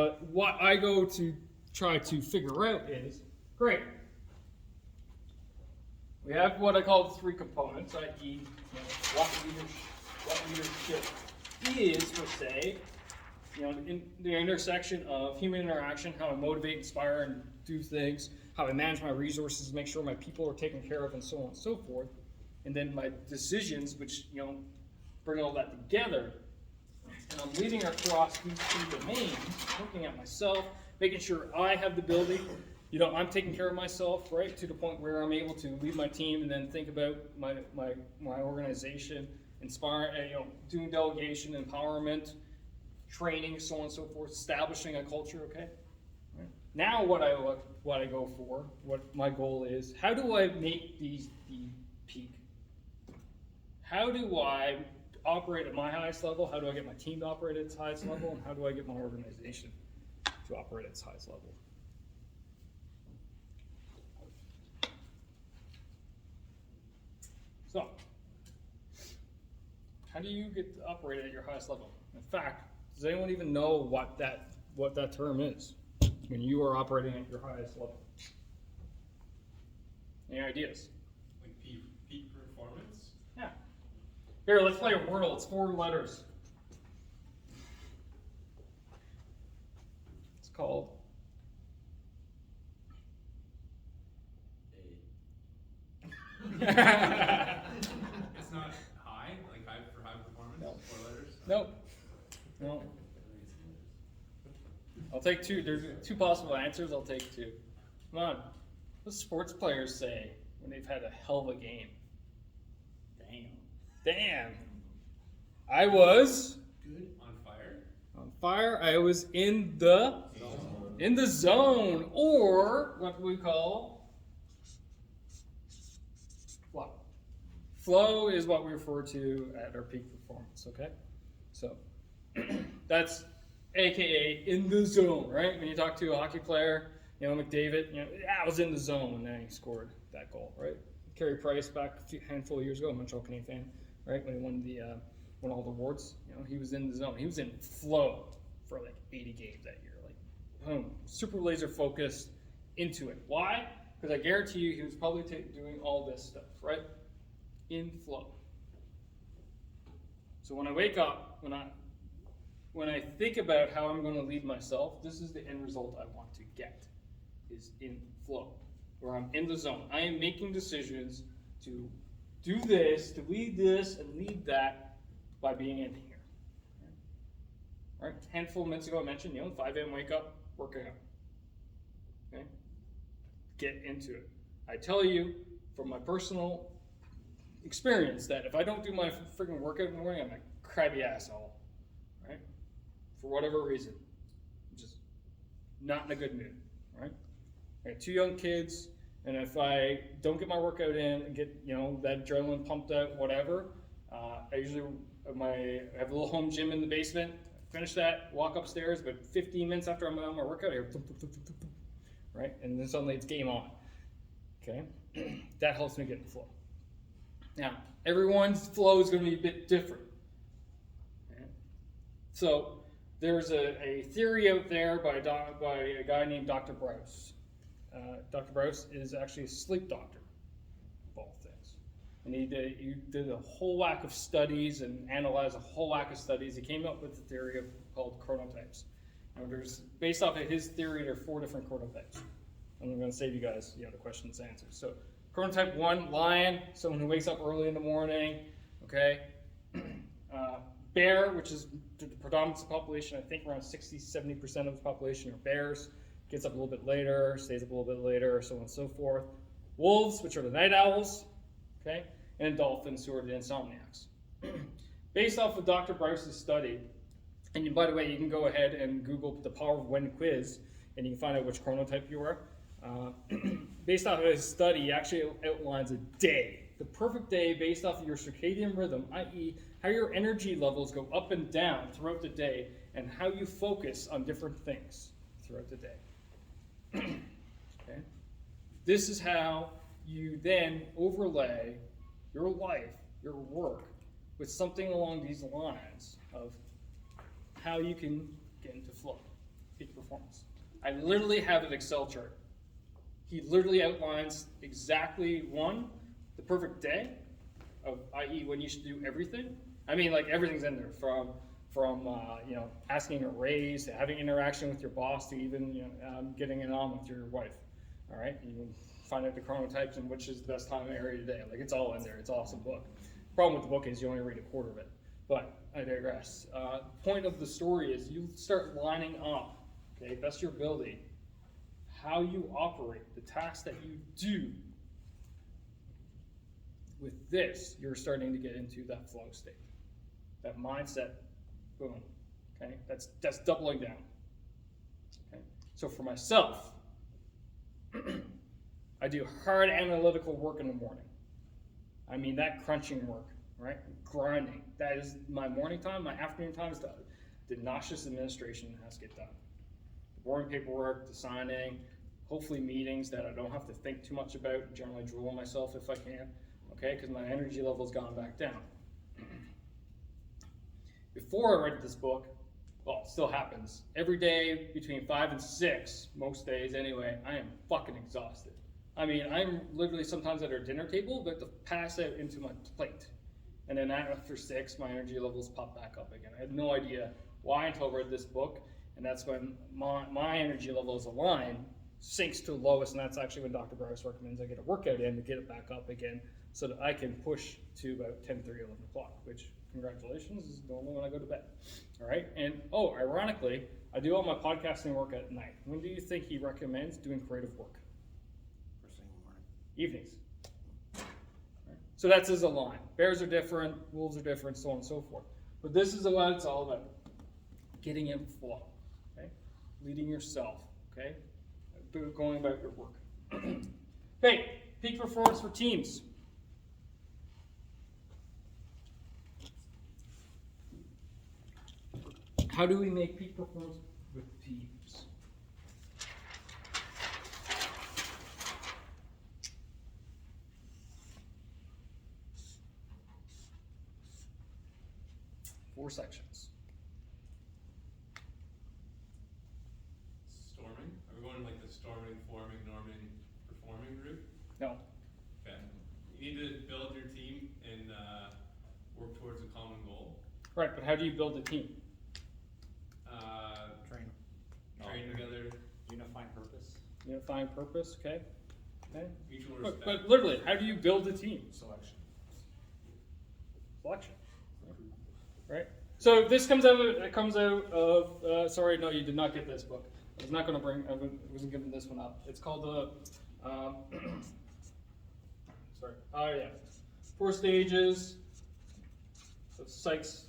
I go to try to figure out is, great. We have what I call the 3 components, i.e., what leadership is, per se, in the intersection of human interaction, how I motivate, inspire, and do things, how I manage my resources, make sure my people are taken care of, and so on and so forth, and then my decisions, which bring all that together. And I'm leading across these 2 domains, looking at myself, making sure I have the ability. I'm taking care of myself, right, to the point where I'm able to lead my team and then think about my organization, inspire, doing delegation, empowerment, training, so on and so forth, establishing a culture. Okay. Right. Now, what I go for, what my goal is, how do I make these the peak? How do I operate at my highest level? How do I get my team to operate at its highest level? And how do I get my organization to operate at its highest level? So, how do you get to operate at your highest level? In fact, does anyone even know what that term is when you are operating at your highest level? Any ideas? Like peak performance? Yeah. Here, let's play a Wordle. It's 4 letters. It's called It's not high, like high for high performance? No. 4 letters? Nope. No. I'll take 2. There's 2 possible answers. I'll take 2. Come on. What do sports players say when they've had a hell of a game? Damn. I was Good. On fire? on fire. I was in the zone, or what we call flow is what we refer to at our peak performance, okay? So that's AKA in the zone, right? When you talk to a hockey player, McDavid, I was in the zone when he scored that goal, right? Carey Price back a handful of years ago, Montreal Canadian fan, right? When he won all the awards, he was in the zone. He was in flow for like 80 games that year, like boom, super laser focused into it. Why? Because I guarantee you he was probably doing all this stuff, right? In flow. So when I wake up, when I think about how I'm going to lead myself, this is the end result I want to get, is in flow, where I'm in the zone. I am making decisions to do this, to lead this, and lead that by being in here. Right? A handful of minutes ago I mentioned, 5 a.m. wake up, working out. Okay? Get into it. I tell you from my personal experience that if I don't do my freaking workout in the morning, I'm a crabby asshole. Right? For whatever reason. I'm just not in a good mood. Right? I got 2 young kids, and if I don't get my workout in and get that adrenaline pumped out, whatever, I usually have a little home gym in the basement. Finish that, walk upstairs, but 15 minutes after I'm on my workout, I hear thump, thump, thump, thump, thump, right? And then suddenly it's game on. Okay, that helps me get in the flow. Now, everyone's flow is going to be a bit different. Okay? So there's a theory out there by a guy named Dr. Brous. Dr. Brous is actually a sleep doctor, of all things. And he did a whole whack of studies and analyzed a whole whack of studies. He came up with a theory called chronotypes. Based off of his theory, there are 4 different chronotypes. And I'm going to save you guys the questions and answers. So chronotype 1, lion, someone who wakes up early in the morning, okay? Bear, which is the predominance of the population, I think around 60-70% of the population are bears. Gets up a little bit later, stays up a little bit later, so on and so forth. Wolves, which are the night owls, okay? And dolphins, who are the insomniacs. Based off of Dr. Brous's study, and by the way, you can go ahead and Google the Power of When quiz, and you can find out which chronotype you are. Based off of his study, he actually outlines a day, the perfect day based off of your circadian rhythm, i.e. how your energy levels go up and down throughout the day, and how you focus on different things throughout the day. Okay? This is how you then overlay your life, your work, with something along these lines of how you can get into flow, peak performance. I literally have an Excel chart. He literally outlines exactly the perfect day, of i.e. when you should do everything. I mean, like everything's in there, from asking a raise, to having interaction with your boss, to even getting it on with your wife. All right, you can find out the chronotypes and which is the best time and area today. Like it's all in there. It's an awesome book. Problem with the book is you only read a quarter of it. But I digress. Point of the story is you start lining up, okay, best of your ability, how you operate, the tasks that you do. With this, you're starting to get into that flow state, that mindset. Boom. Okay, that's doubling down. Okay, so for myself, I do hard analytical work in the morning. I mean that crunching work, right? Grinding. That is my morning time. My afternoon time is the nauseous administration that has to get done. The boring paperwork, the signing, hopefully meetings that I don't have to think too much about. Generally drool on myself if I can. Okay, because my energy level's gone back down. Before I read this book, well, it still happens. Every day between 5 and 6, most days anyway, I am fucking exhausted. I mean, I'm literally sometimes at our dinner table, but to pass out into my plate. And then after 6, my energy levels pop back up again. I had no idea why until I read this book, and that's when my energy levels align, sinks to the lowest, and that's actually when Dr. Brous recommends I get a workout in to get it back up again, so that I can push to about 10:30, 11 o'clock, which, congratulations, is normally when I go to bed. All right, and ironically, I do all my podcasting work at night. When do you think he recommends doing creative work? First thing in the morning. Evenings. Right? So that's his line. Bears are different, wolves are different, so on and so forth. But this is what it's all about. Getting in flow, okay? Leading yourself, okay? Going about your work. Okay, peak performance for teams. How do we make peak performance with teams? Four sections. Storming? Are we going like the storming, forming, norming, performing route? No. Okay. You need to build your team and work towards a common goal. Right, but how do you build a team? Train together, Unifying purpose. Unifying purpose, okay? Okay. mutual But, respect. but literally, how do you build a team? Selection. Selection. Right? So this comes out of, sorry, no, you did not get this book. I was not going to wasn't giving this one up. It's called the, sorry, oh yeah. 4 stages of Sykes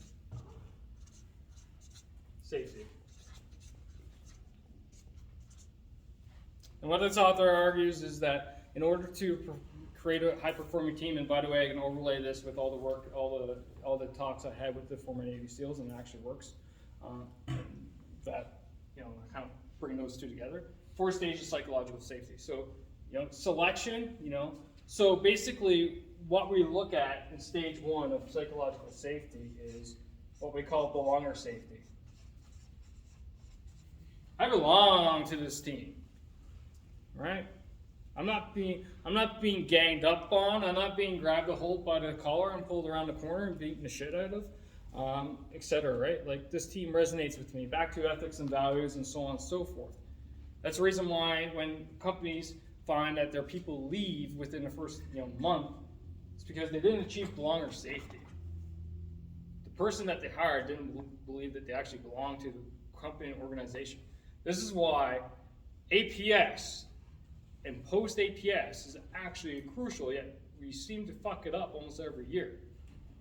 safety. And what this author argues is that in order to create a high-performing team, and by the way, I can overlay this with all the work, all the talks I had with the former Navy SEALs, and it actually works. That kind of bring those two together. 4 stages of psychological safety. So, selection. So basically, what we look at in stage 1 of psychological safety is what we call belonger safety. I belong to this team. Right? I'm not being ganged up on. I'm not being grabbed a hold by the collar and pulled around the corner and beaten the shit out of, etc. Right? Like this team resonates with me. Back to ethics and values and so on and so forth. That's the reason why when companies find that their people leave within the first month, it's because they didn't achieve belonger safety. The person that they hired didn't believe that they actually belonged to the company and organization. This is why APS and post-APS is actually crucial, yet we seem to fuck it up almost every year.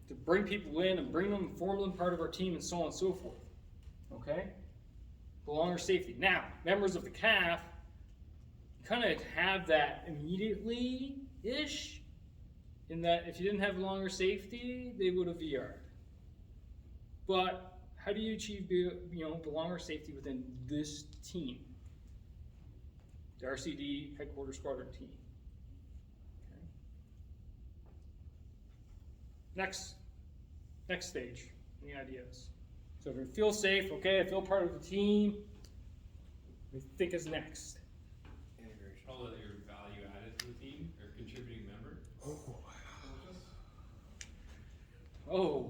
To bring people in and bring them, form them part of our team and so on and so forth. Okay? Belonger safety. Now, members of the CAF kind of have that immediately-ish, in that if you didn't have belonger safety, they would have VR'd. But how do you achieve belonger safety within this team? The RCD headquarters squadron team. Okay. Next stage, any ideas? So if we feel safe, okay, I feel part of the team, we think is next. Integration. Probably that you're value added to the team or contributing member. Oh,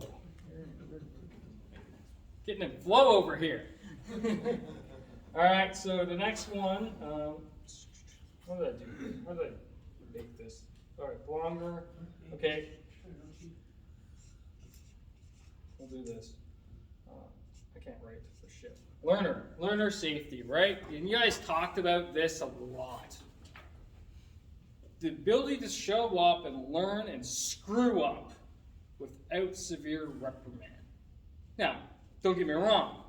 getting a flow over here. All right, so the next one, what did I do? How did I make this? All right, longer. Okay. We'll do this. I can't write for shit. Learner safety, right? And you guys talked about this a lot. The ability to show up and learn and screw up without severe reprimand. Now, don't get me wrong.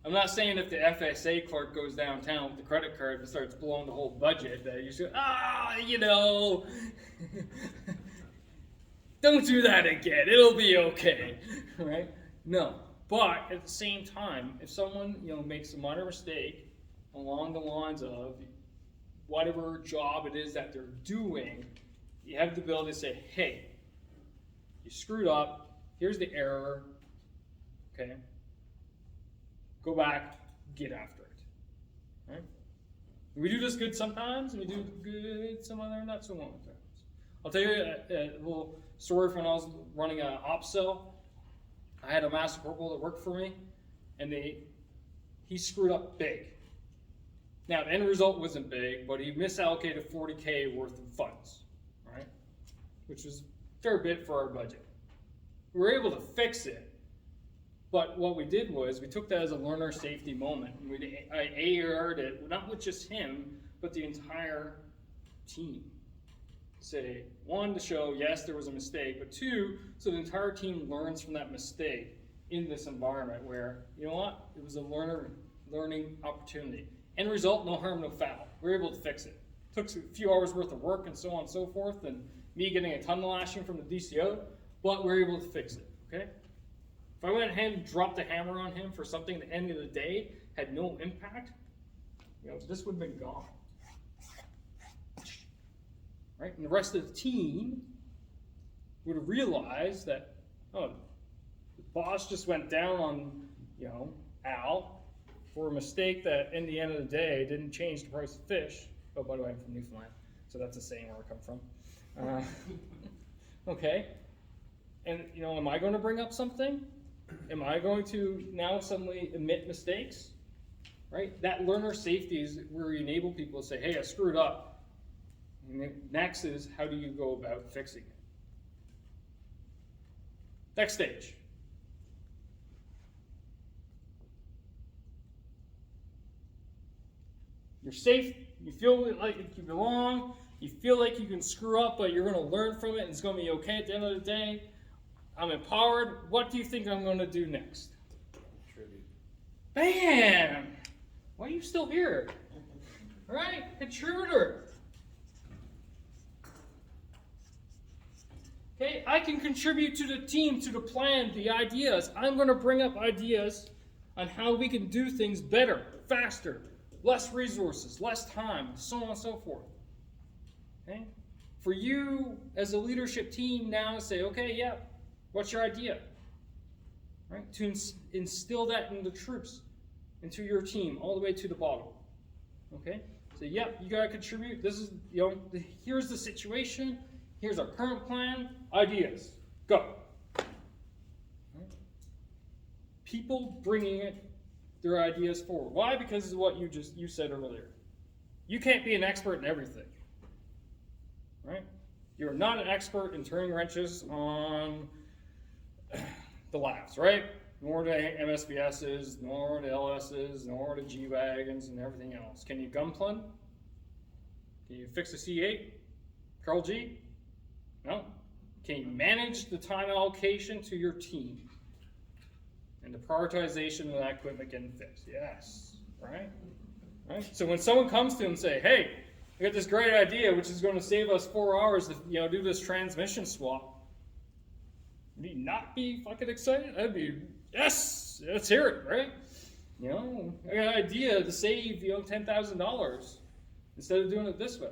I'm not saying if the FSA clerk goes downtown with the credit card and starts blowing the whole budget that you should, don't do that again. It'll be okay, right? No. But at the same time, if someone makes a minor mistake along the lines of whatever job it is that they're doing, you have the ability to say, hey, you screwed up. Here's the error. Okay. Go back, get after it. Right? We do this good sometimes, and we do good some other not so long times. I'll tell you a little story from when I was running an ops cell. I had a master corporal that worked for me, and he screwed up big. Now, the end result wasn't big, but he misallocated $40K worth of funds, right? Which was a fair bit for our budget. We were able to fix it. But what we did was we took that as a learner safety moment. And I AR'd it, not with just him, but the entire team. Say, 1, to show, yes, there was a mistake, but 2, so the entire team learns from that mistake in this environment where, you know what, it was a learning opportunity. End result, no harm, no foul. We were able to fix it. Took a few hours worth of work and so on and so forth, and me getting a ton of lashing from the DCO, but we were able to fix it, okay? if I went ahead and dropped the hammer on him for something at the end of the day had no impact, this would have been gone. Right? And the rest of the team would have realized that, oh, the boss just went down on, Al for a mistake that in the end of the day didn't change the price of fish. Oh, by the way, I'm from Newfoundland, so that's a saying where I come from. Okay. And, am I going to bring up something? Am I going to now suddenly admit mistakes? Right? That learner safety is where you enable people to say, hey, I screwed up. And next is, how do you go about fixing it? Next stage. You're safe, you feel like you belong, you feel like you can screw up, but you're going to learn from it and it's going to be okay at the end of the day. I'm empowered. What do you think I'm going to do next? Contribute. Bam! Why are you still here? All right, contributor. Okay, I can contribute to the team, to the plan, the ideas. I'm going to bring up ideas on how we can do things better, faster, less resources, less time, so on and so forth. Okay? For you as a leadership team now to say, okay, yeah, what's your idea? Right? To instill that in the troops, into your team, all the way to the bottom. Okay? So, yep, you got to contribute. This is, here's the situation. Here's our current plan. Ideas. Go. Right? People bringing their ideas forward. Why? Because of what you said earlier. You can't be an expert in everything. Right? You're not an expert in turning wrenches on the labs, right? Nor the MSVSs, nor the LSs, nor the G-Wagons, and everything else. Can you gunplug? Can you fix a C8? Carl G? No. Can you manage the time allocation to your team? And the prioritization of that equipment getting fixed? Yes. Right? So when someone comes to him and say, hey, I got this great idea which is going to save us 4 hours to do this transmission swap, would he not be fucking excited? I'd be, yes, let's hear it, right? I got an idea to save $10,000 instead of doing it this way.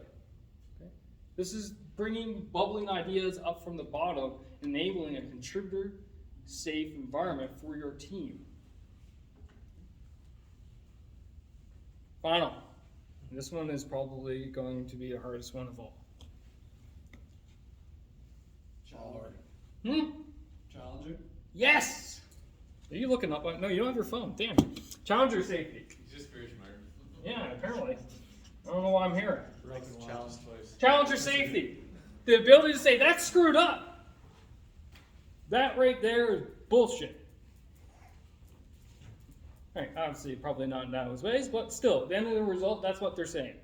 Okay? This is bringing bubbling ideas up from the bottom, enabling a contributor safe environment for your team. Final. This one is probably going to be the hardest one of all. Challenger. Challenger? Yes! Are you looking up? No, you don't have your phone. Damn. Challenger safety. He's just very smart. Yeah, apparently. I don't know why I'm here. Challenge twice. Challenger safety. The ability to say, that's screwed up. That right there is bullshit. All right, obviously, probably not in those ways, but still, at the end of the result, that's what they're saying.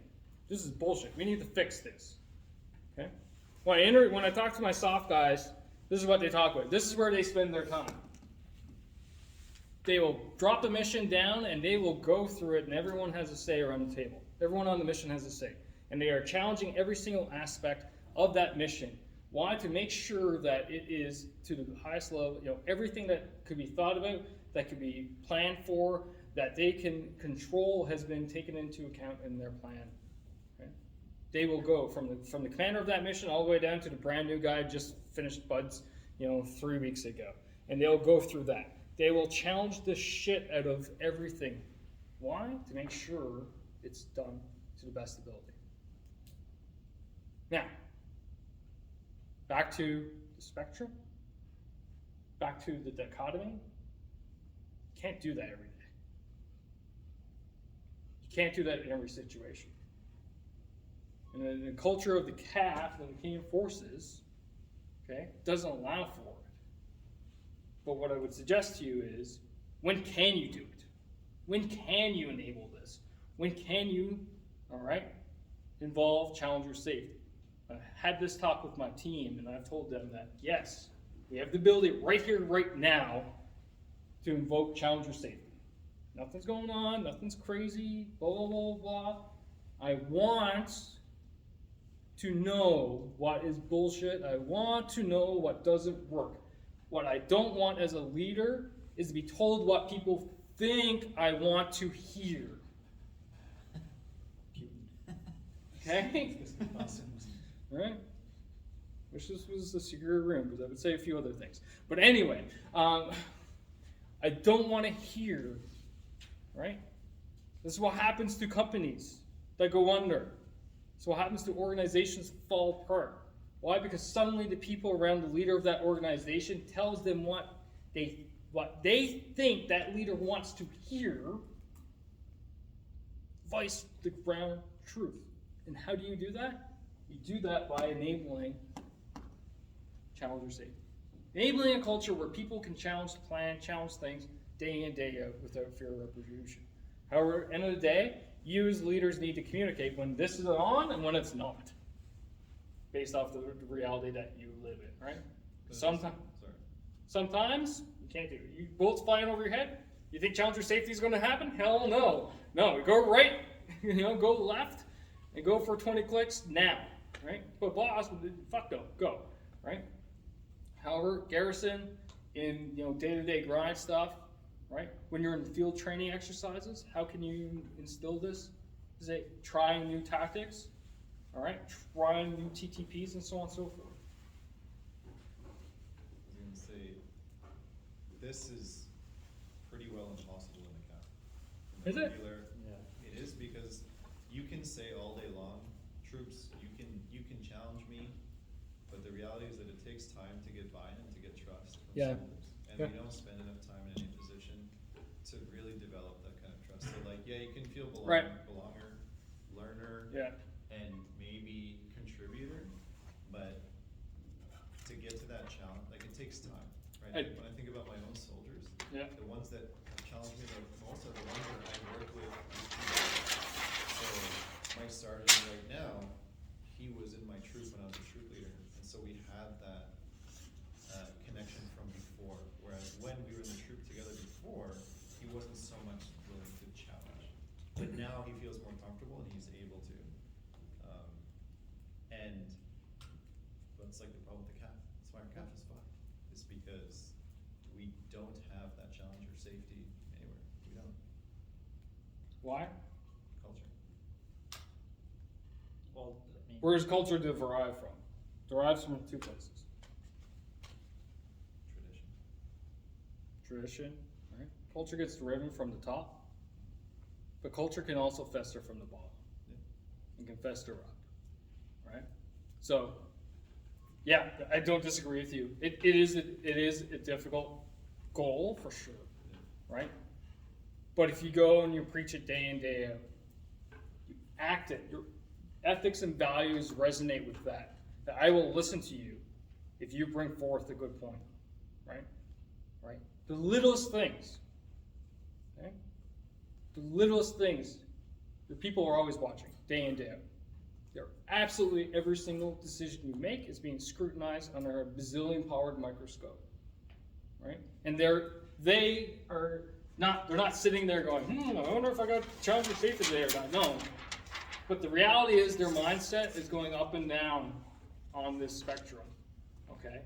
This is bullshit. We need to fix this. Okay? When I talk to my soft guys, this is what they talk about. This is where they spend their time. They will drop the mission down, and they will go through it, and everyone has a say around the table. Everyone on the mission has a say. And they are challenging every single aspect of that mission. Why? To make sure that it is to the highest level, everything that could be thought about, that could be planned for, that they can control has been taken into account in their plan. Okay? They will go from the commander of that mission all the way down to the brand new guy just finished BUD/S, 3 weeks ago. And they'll go through that. They will challenge the shit out of everything. Why? To make sure it's done to the best ability. Now, back to the spectrum, back to the dichotomy. You can't do that every day. You can't do that in every situation. And the culture of the CAF and the Canadian Forces, okay, doesn't allow for it. But what I would suggest to you is, when can you do it? When can you enable this? When can you, involve Challenger safety? I had this talk with my team, and I've told them that, yes, we have the ability right here, right now, to invoke Challenger safety. Nothing's going on, nothing's crazy, blah, blah, blah, blah. I want to know what is bullshit. I want to know what doesn't work. What I don't want as a leader is to be told what people think I want to hear. Okay? Right? Wish this was a secret room, because I would say a few other things. But anyway, I don't want to hear, right? This is what happens to companies that go under. This is what happens to organizations that fall apart. Why? Because suddenly the people around the leader of that organization tells them what they think that leader wants to hear, vice the ground truth. And how do you do that? You do that by enabling challenger safety. Enabling a culture where people can challenge the plan, challenge things day in, day out without fear of retribution. However, at the end of the day, you as leaders need to communicate when this is on and when it's not, based off the reality that you live in, right? Sometimes you can't do it. You bullets flying over your head. You think challenger safety is going to happen? Hell no. No, go right, go left, and go for 20 clicks now, right? But boss, fuck no, go, right? However, garrison in day-to-day grind stuff, right? When you're in field training exercises, how can you instill this? Is it trying new tactics, all right? Trying new TTPs and so on and so forth. I was gonna say, this is pretty well impossible in the cap. Is it? Yeah. It is, because you can say all day long, troops, you can challenge me, but the reality is that it takes time to get buy-in and to get trust from Yeah. soldiers. And Yeah. we don't spend enough time in any position to really develop that kind of trust. So like, yeah, you can feel Right. belonger, learner, Yeah. and maybe contributor, but to get to that challenge, like, it takes time, right? When I think about my own soldiers, Yeah. the ones that have challenged me the most are the ones that I work with. So my sergeant right now, he was in my troop when I was a troop leader, and so we had that connection from before. Whereas when we were in the troop together before, he wasn't so much willing to challenge, but now he feels more comfortable and he's able to. And that's like the problem with the CAF. That's why our CAF is fucked. It's because we don't have that challenger safety anywhere. We don't. Why? Culture. Well, I mean, Where does culture derive from? Derives from two places. Tradition. Tradition, right? Culture gets driven from the top, but culture can also fester from the bottom. Yeah. And can fester up, right? So, yeah, I don't disagree with you. It is a difficult goal for sure, right? But if you go and you preach it day in, day out, you act it, your ethics and values resonate with that I will listen to you if you bring forth a good point, right? Right? The littlest things, okay? The littlest things, the people are always watching, day in, day out. Absolutely every single decision you make is being scrutinized under a bazillion powered microscope, right? And they're not sitting there going, I wonder if I got challenger safety today or not. No. But the reality is their mindset is going up and down on this spectrum, okay?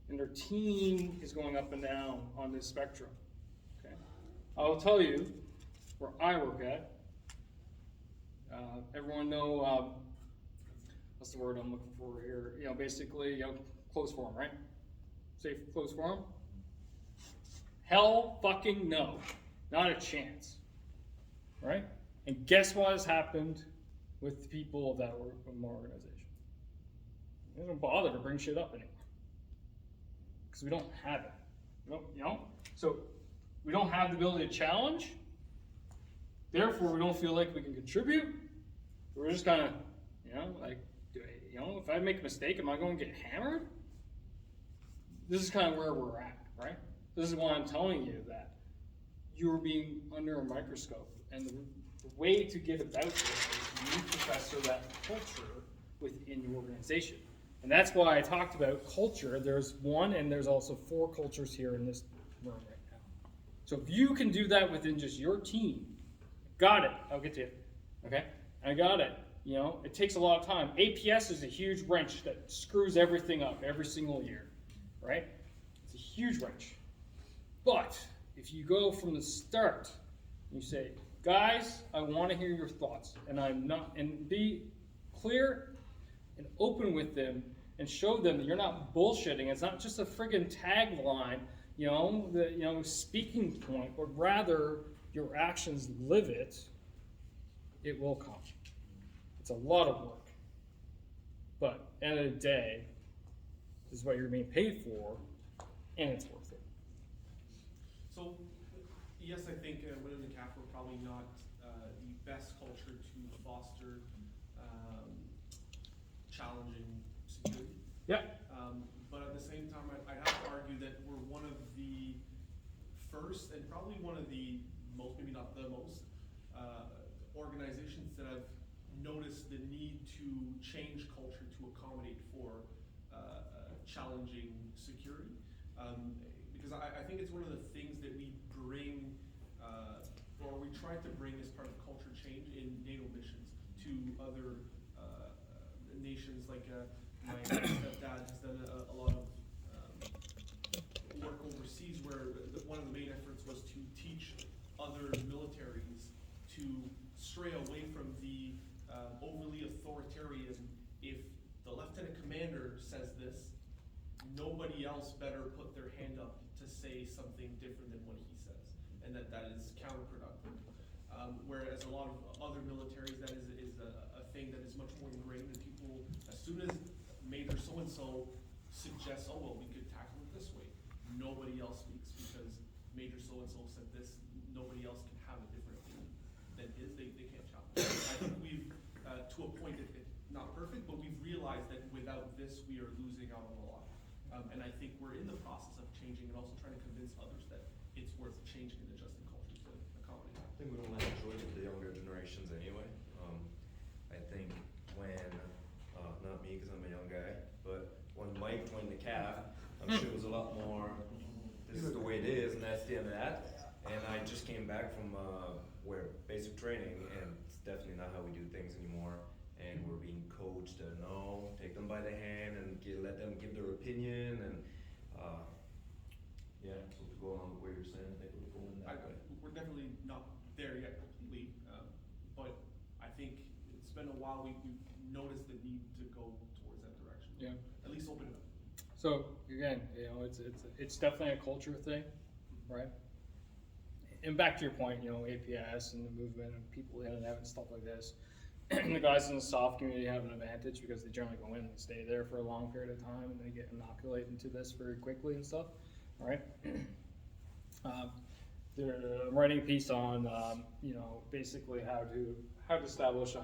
And their team is going up and down on this spectrum, okay? I will tell you, where I work at, everyone know, what's the word I'm looking for here? Basically, closed forum, right? Safe closed forum? Hell fucking no. Not a chance. Right? And guess what has happened with the people that were in my organization? They don't bother to bring shit up anymore. Because we don't have it. So we don't have the ability to challenge. Therefore, we don't feel like we can contribute. We're just kind of, if I make a mistake, am I going to get hammered? This is kind of where we're at, right? This is why I'm telling you that you're being under a microscope. And the way to get about this is you professor that culture within your organization. And that's why I talked about culture. There's one, and there's also 4 cultures here in this room right now. So if you can do that within just your team, got it. I'll get to it. Okay? I got it. It takes a lot of time. APS is a huge wrench that screws everything up every single year, right? It's a huge wrench. But if you go from the start, you say, guys, I want to hear your thoughts, and be clear and open with them, and show them that you're not bullshitting. It's not just a friggin' tagline, speaking point, but rather your actions live it. It will come. It's a lot of work, but end of the day, this is what you're being paid for, and it's worth it. So, yes, I think within the CAF, we're probably not the best culture to foster challenging security. Yeah. But at the same time, I have to argue that we're one of the first and probably one of the most, maybe not the most, organizations that have noticed the need to change culture to accommodate for challenging security. Because I think it's one of the things that we bring, or we try to bring as part of culture change in NATO missions to other nations. Like my stepdad has done a lot of work overseas, where one of the main efforts was to teach other militaries to stray away from the overly authoritarian. If the lieutenant commander says this, nobody else better put their hand up to say something different than what he says, and that is counterproductive. Whereas a lot of other militaries, that is a thing that is much more ingrained in people. As soon as Major so-and-so suggests, oh, well, we could tackle it this way, nobody else speaks, because Major so-and-so said this, nobody else can have a different opinion than his, they can't challenge it. I think we've, to a point, not perfect, but we've realized that without this, we are losing out on a lot. And I think we're in the process of changing and also trying to convince others that it's worth changing and adjusting culture to accommodate that. I think we don't have a choice with the younger generations anyway. I think when, not me because I'm a young guy, but when Mike joined the CAF, I'm sure it was a lot more, this is the way it is and that's the end of that. And I just came back from where basic training, and it's definitely not how we do things anymore. And we're being coached to take them by the hand and let them give their opinion, and yeah, so to go along with what you're saying, I think we're going that way. We're definitely not there yet completely, but I think it's been a while. We've noticed the need to go towards that direction. Yeah. At least open it up. So again, it's definitely a culture thing, right? And back to your point, APS and the movement and people in and out and stuff like this. And the guys in the soft community have an advantage because they generally go in and stay there for a long period of time, and they get inoculated into this very quickly and stuff. All right. I'm writing a piece on, basically how to establish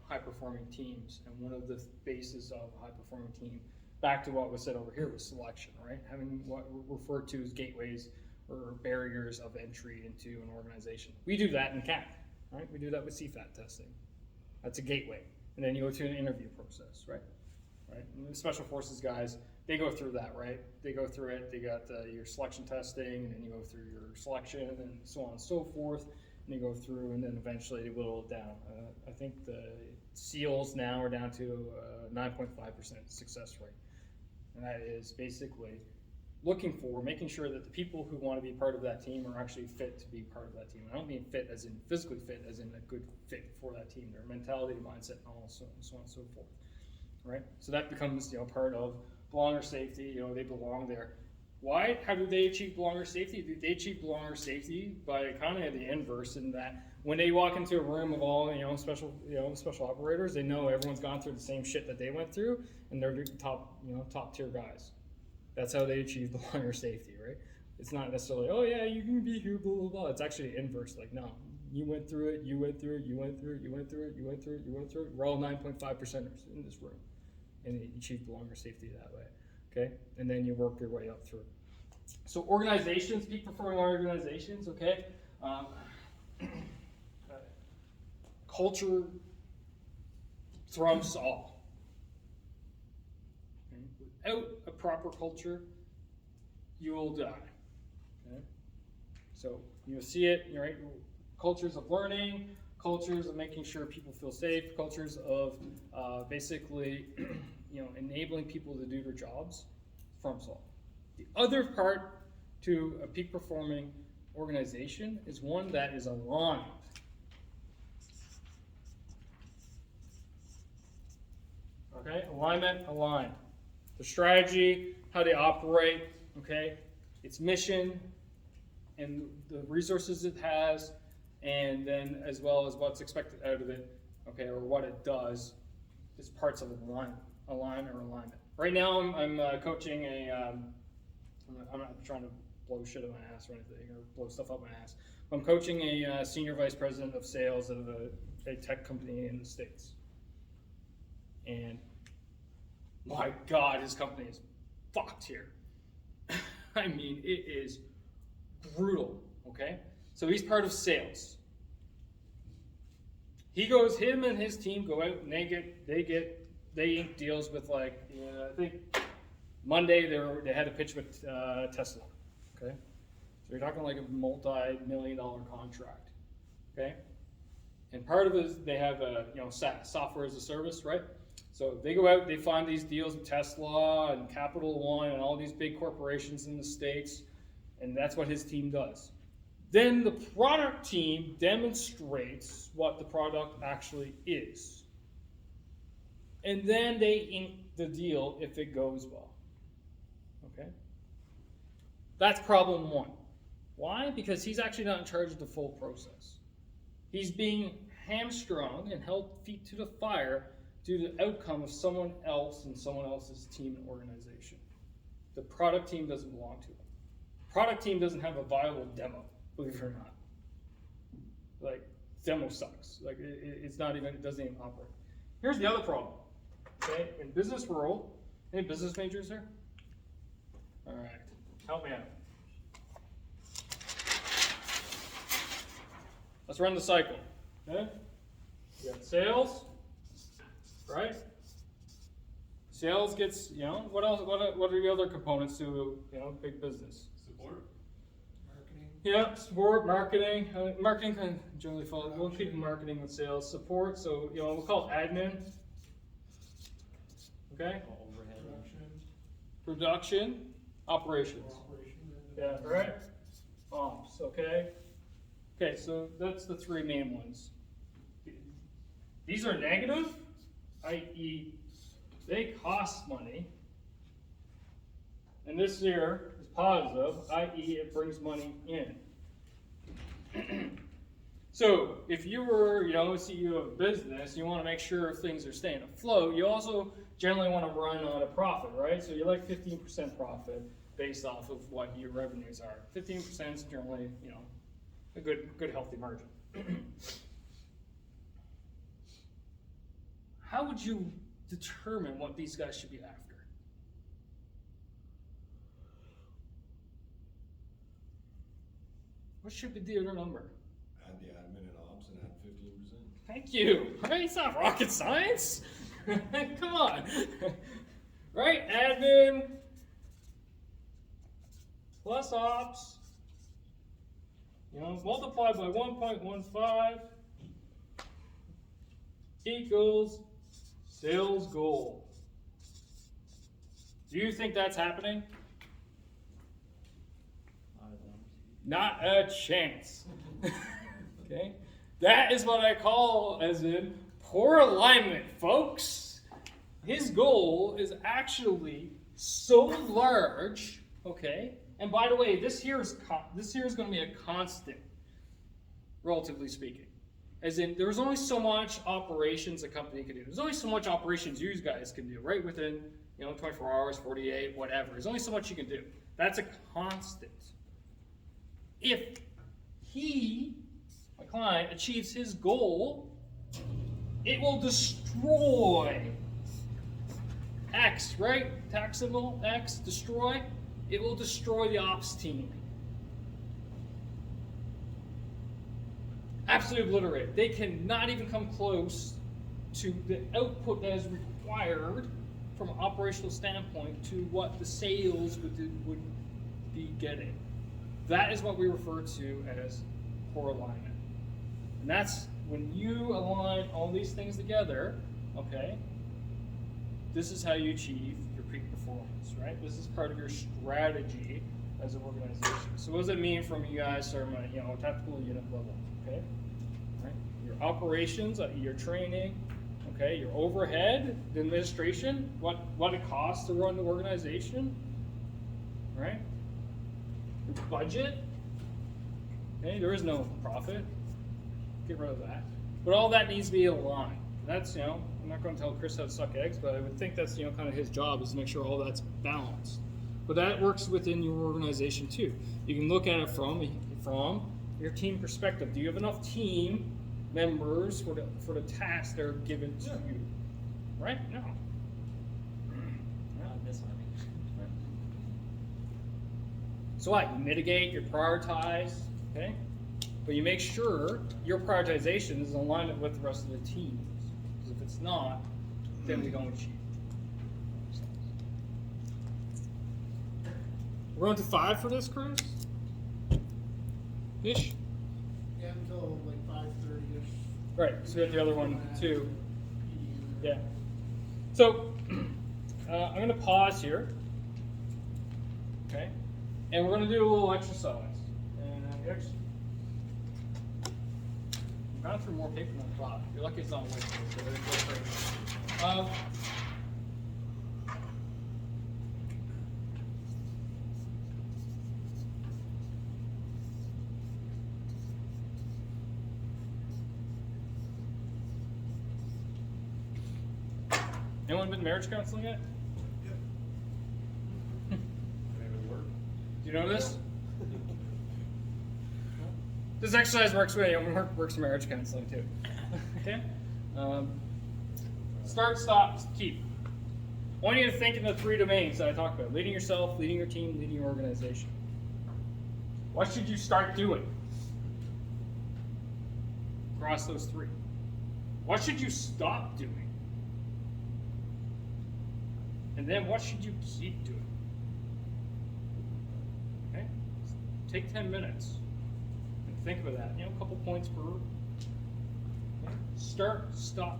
high performing teams, and one of the bases of a high performing team, back to what was said over here, was selection, right? Having what we refer to as gateways or barriers of entry into an organization. We do that in CAC, right? We do that with CFAT testing. That's a gateway. And then you go to an interview process, right? And the Special Forces guys, they go through that, right? They go through it, they got your selection testing, and then you go through your selection, and so on and so forth. And you go through, and then eventually they whittle it down. I think the SEALs now are down to 9.5% success rate. And that is basically making sure that the people who want to be part of that team are actually fit to be part of that team. I don't mean fit as in physically fit, as in a good fit for that team, their mentality, mindset, and so on and so forth, right? So that becomes, part of belonger safety. They belong there. Why? How do they achieve belonger safety? They achieve belonger safety by kind of the inverse, in that when they walk into a room of all, special operators, they know everyone's gone through the same shit that they went through, and they're the top tier guys. That's how they achieve belonger safety, right? It's not necessarily, oh yeah, you can be here, blah, blah, blah. It's actually the inverse. Like, no, you went through it, you went through it, you went through it, you went through it, you went through it, you went through it. We're all 9.5%ers in this room. And you achieve belonger safety that way, okay? And then you work your way up through. So organizations, peak performing organizations, okay? Culture trumps all. Without a proper culture, you will die. Okay? So you'll see it, right? Cultures of learning, cultures of making sure people feel safe, cultures of basically, enabling people to do their jobs, trumps all. The other part to a peak performing organization is one that is aligned. Okay, alignment, aligned. The strategy, how they operate, okay, its mission, and the resources it has, and then as well as what's expected out of it, okay, or what it does, is parts of alignment. Right now, I'm coaching a. I'm not trying to blow shit up my ass or anything, or blow stuff up my ass. I'm coaching a senior vice president of sales of a tech company in the States. And my God, his company is fucked here. I mean, it is brutal, okay? So he's part of sales. Him and his team go out and they ink deals with I think Monday they had a pitch with Tesla, okay? So you're talking like a multi-million-dollar contract, okay? And part of it is they have SaaS, software as a service, right? So they go out, they find these deals with Tesla and Capital One and all these big corporations in the States, and that's what his team does. Then the product team demonstrates what the product actually is. And then they ink the deal if it goes well. Okay? That's problem one. Why? Because he's actually not in charge of the full process. He's being hamstrung and held feet to the fire due to the outcome of someone else and someone else's team and organization. The product team doesn't belong to him. The product team doesn't have a viable demo, believe it or not. Like, demo sucks. Like, it doesn't even operate. Here's the other problem. Okay, in business world, any business majors here? All right, help me out. Let's run the cycle. Okay, we got sales, right? Sales gets, what else? What are the other components to, big business? Support? Marketing. Yeah, support, marketing. Marketing can generally fall. We'll keep marketing with sales. Support, so we'll call it admin. Okay. Overhead. Production, operations. Operation. Yeah, right. Ops. Okay. Okay, so that's the three main ones. These are negative, i.e., they cost money, and this here is positive, i.e., it brings money in. So if you were, a CEO of a business, you want to make sure things are staying afloat. You also generally want to run on a profit, right? So you like 15% profit based off of what your revenues are. 15% is generally, a good healthy margin. How would you determine what these guys should be after? What should be the other number? Add the admin and ops and add 15%. Thank you. Right? It's not rocket science. Come on. Right? Admin plus ops, multiplied by 1.15 equals sales goal. Do you think that's happening? Not a chance. Okay? That is what I call, as in, poor alignment, folks. His goal is actually so large, okay? And by the way, this here is going to be a constant, relatively speaking. As in, there's only so much operations a company can do. There's only so much operations you guys can do, right? Within, 24 hours, 48, whatever. There's only so much you can do. That's a constant. If he, my client, achieves his goal, it will destroy X, right? Tax symbol, X, destroy. It will destroy the ops team. Absolutely obliterate. They cannot even come close to the output that is required from an operational standpoint to what the sales would be getting. That is what we refer to as poor alignment. And that's when you align all these things together, okay, this is how you achieve your peak performance, right? This is part of your strategy as an organization. So what does it mean from you guys from a, tactical unit level? Okay, right? Your operations, your training, okay, your overhead, the administration, what it costs to run the organization, right? Your budget. Okay, there is no profit. Get rid of that. But all that needs to be aligned. That's, I'm not going to tell Chris how to suck eggs, but I would think that's, kind of his job is to make sure all that's balanced. But that works within your organization too. You can look at it from your team perspective. Do you have enough team members for the tasks that are given to you? Right? No. Not in this army. So what? You mitigate, you prioritize, okay? But you make sure your prioritization is in alignment with the rest of the teams. Because if it's not, then we don't achieve. We're on to 5 for this, Chris? Ish? Yeah, until like 5:30ish. Right, so we have the other one too. Yeah. So, I'm going to pause here. Okay? And we're going to do a little exercise. And I've gone through more paper than I thought. You're lucky it's not white paper. Anyone been marriage counseling yet? Maybe it work. Do you know this? This exercise works works in marriage counseling too. Okay? Start, stop, keep. I want you to think in the 3 domains that I talked about: leading yourself, leading your team, leading your organization. What should you start doing across those 3? What should you stop doing? And then what should you keep doing? Okay? Take 10 minutes and think about that. A couple points per. Okay? Start, stop,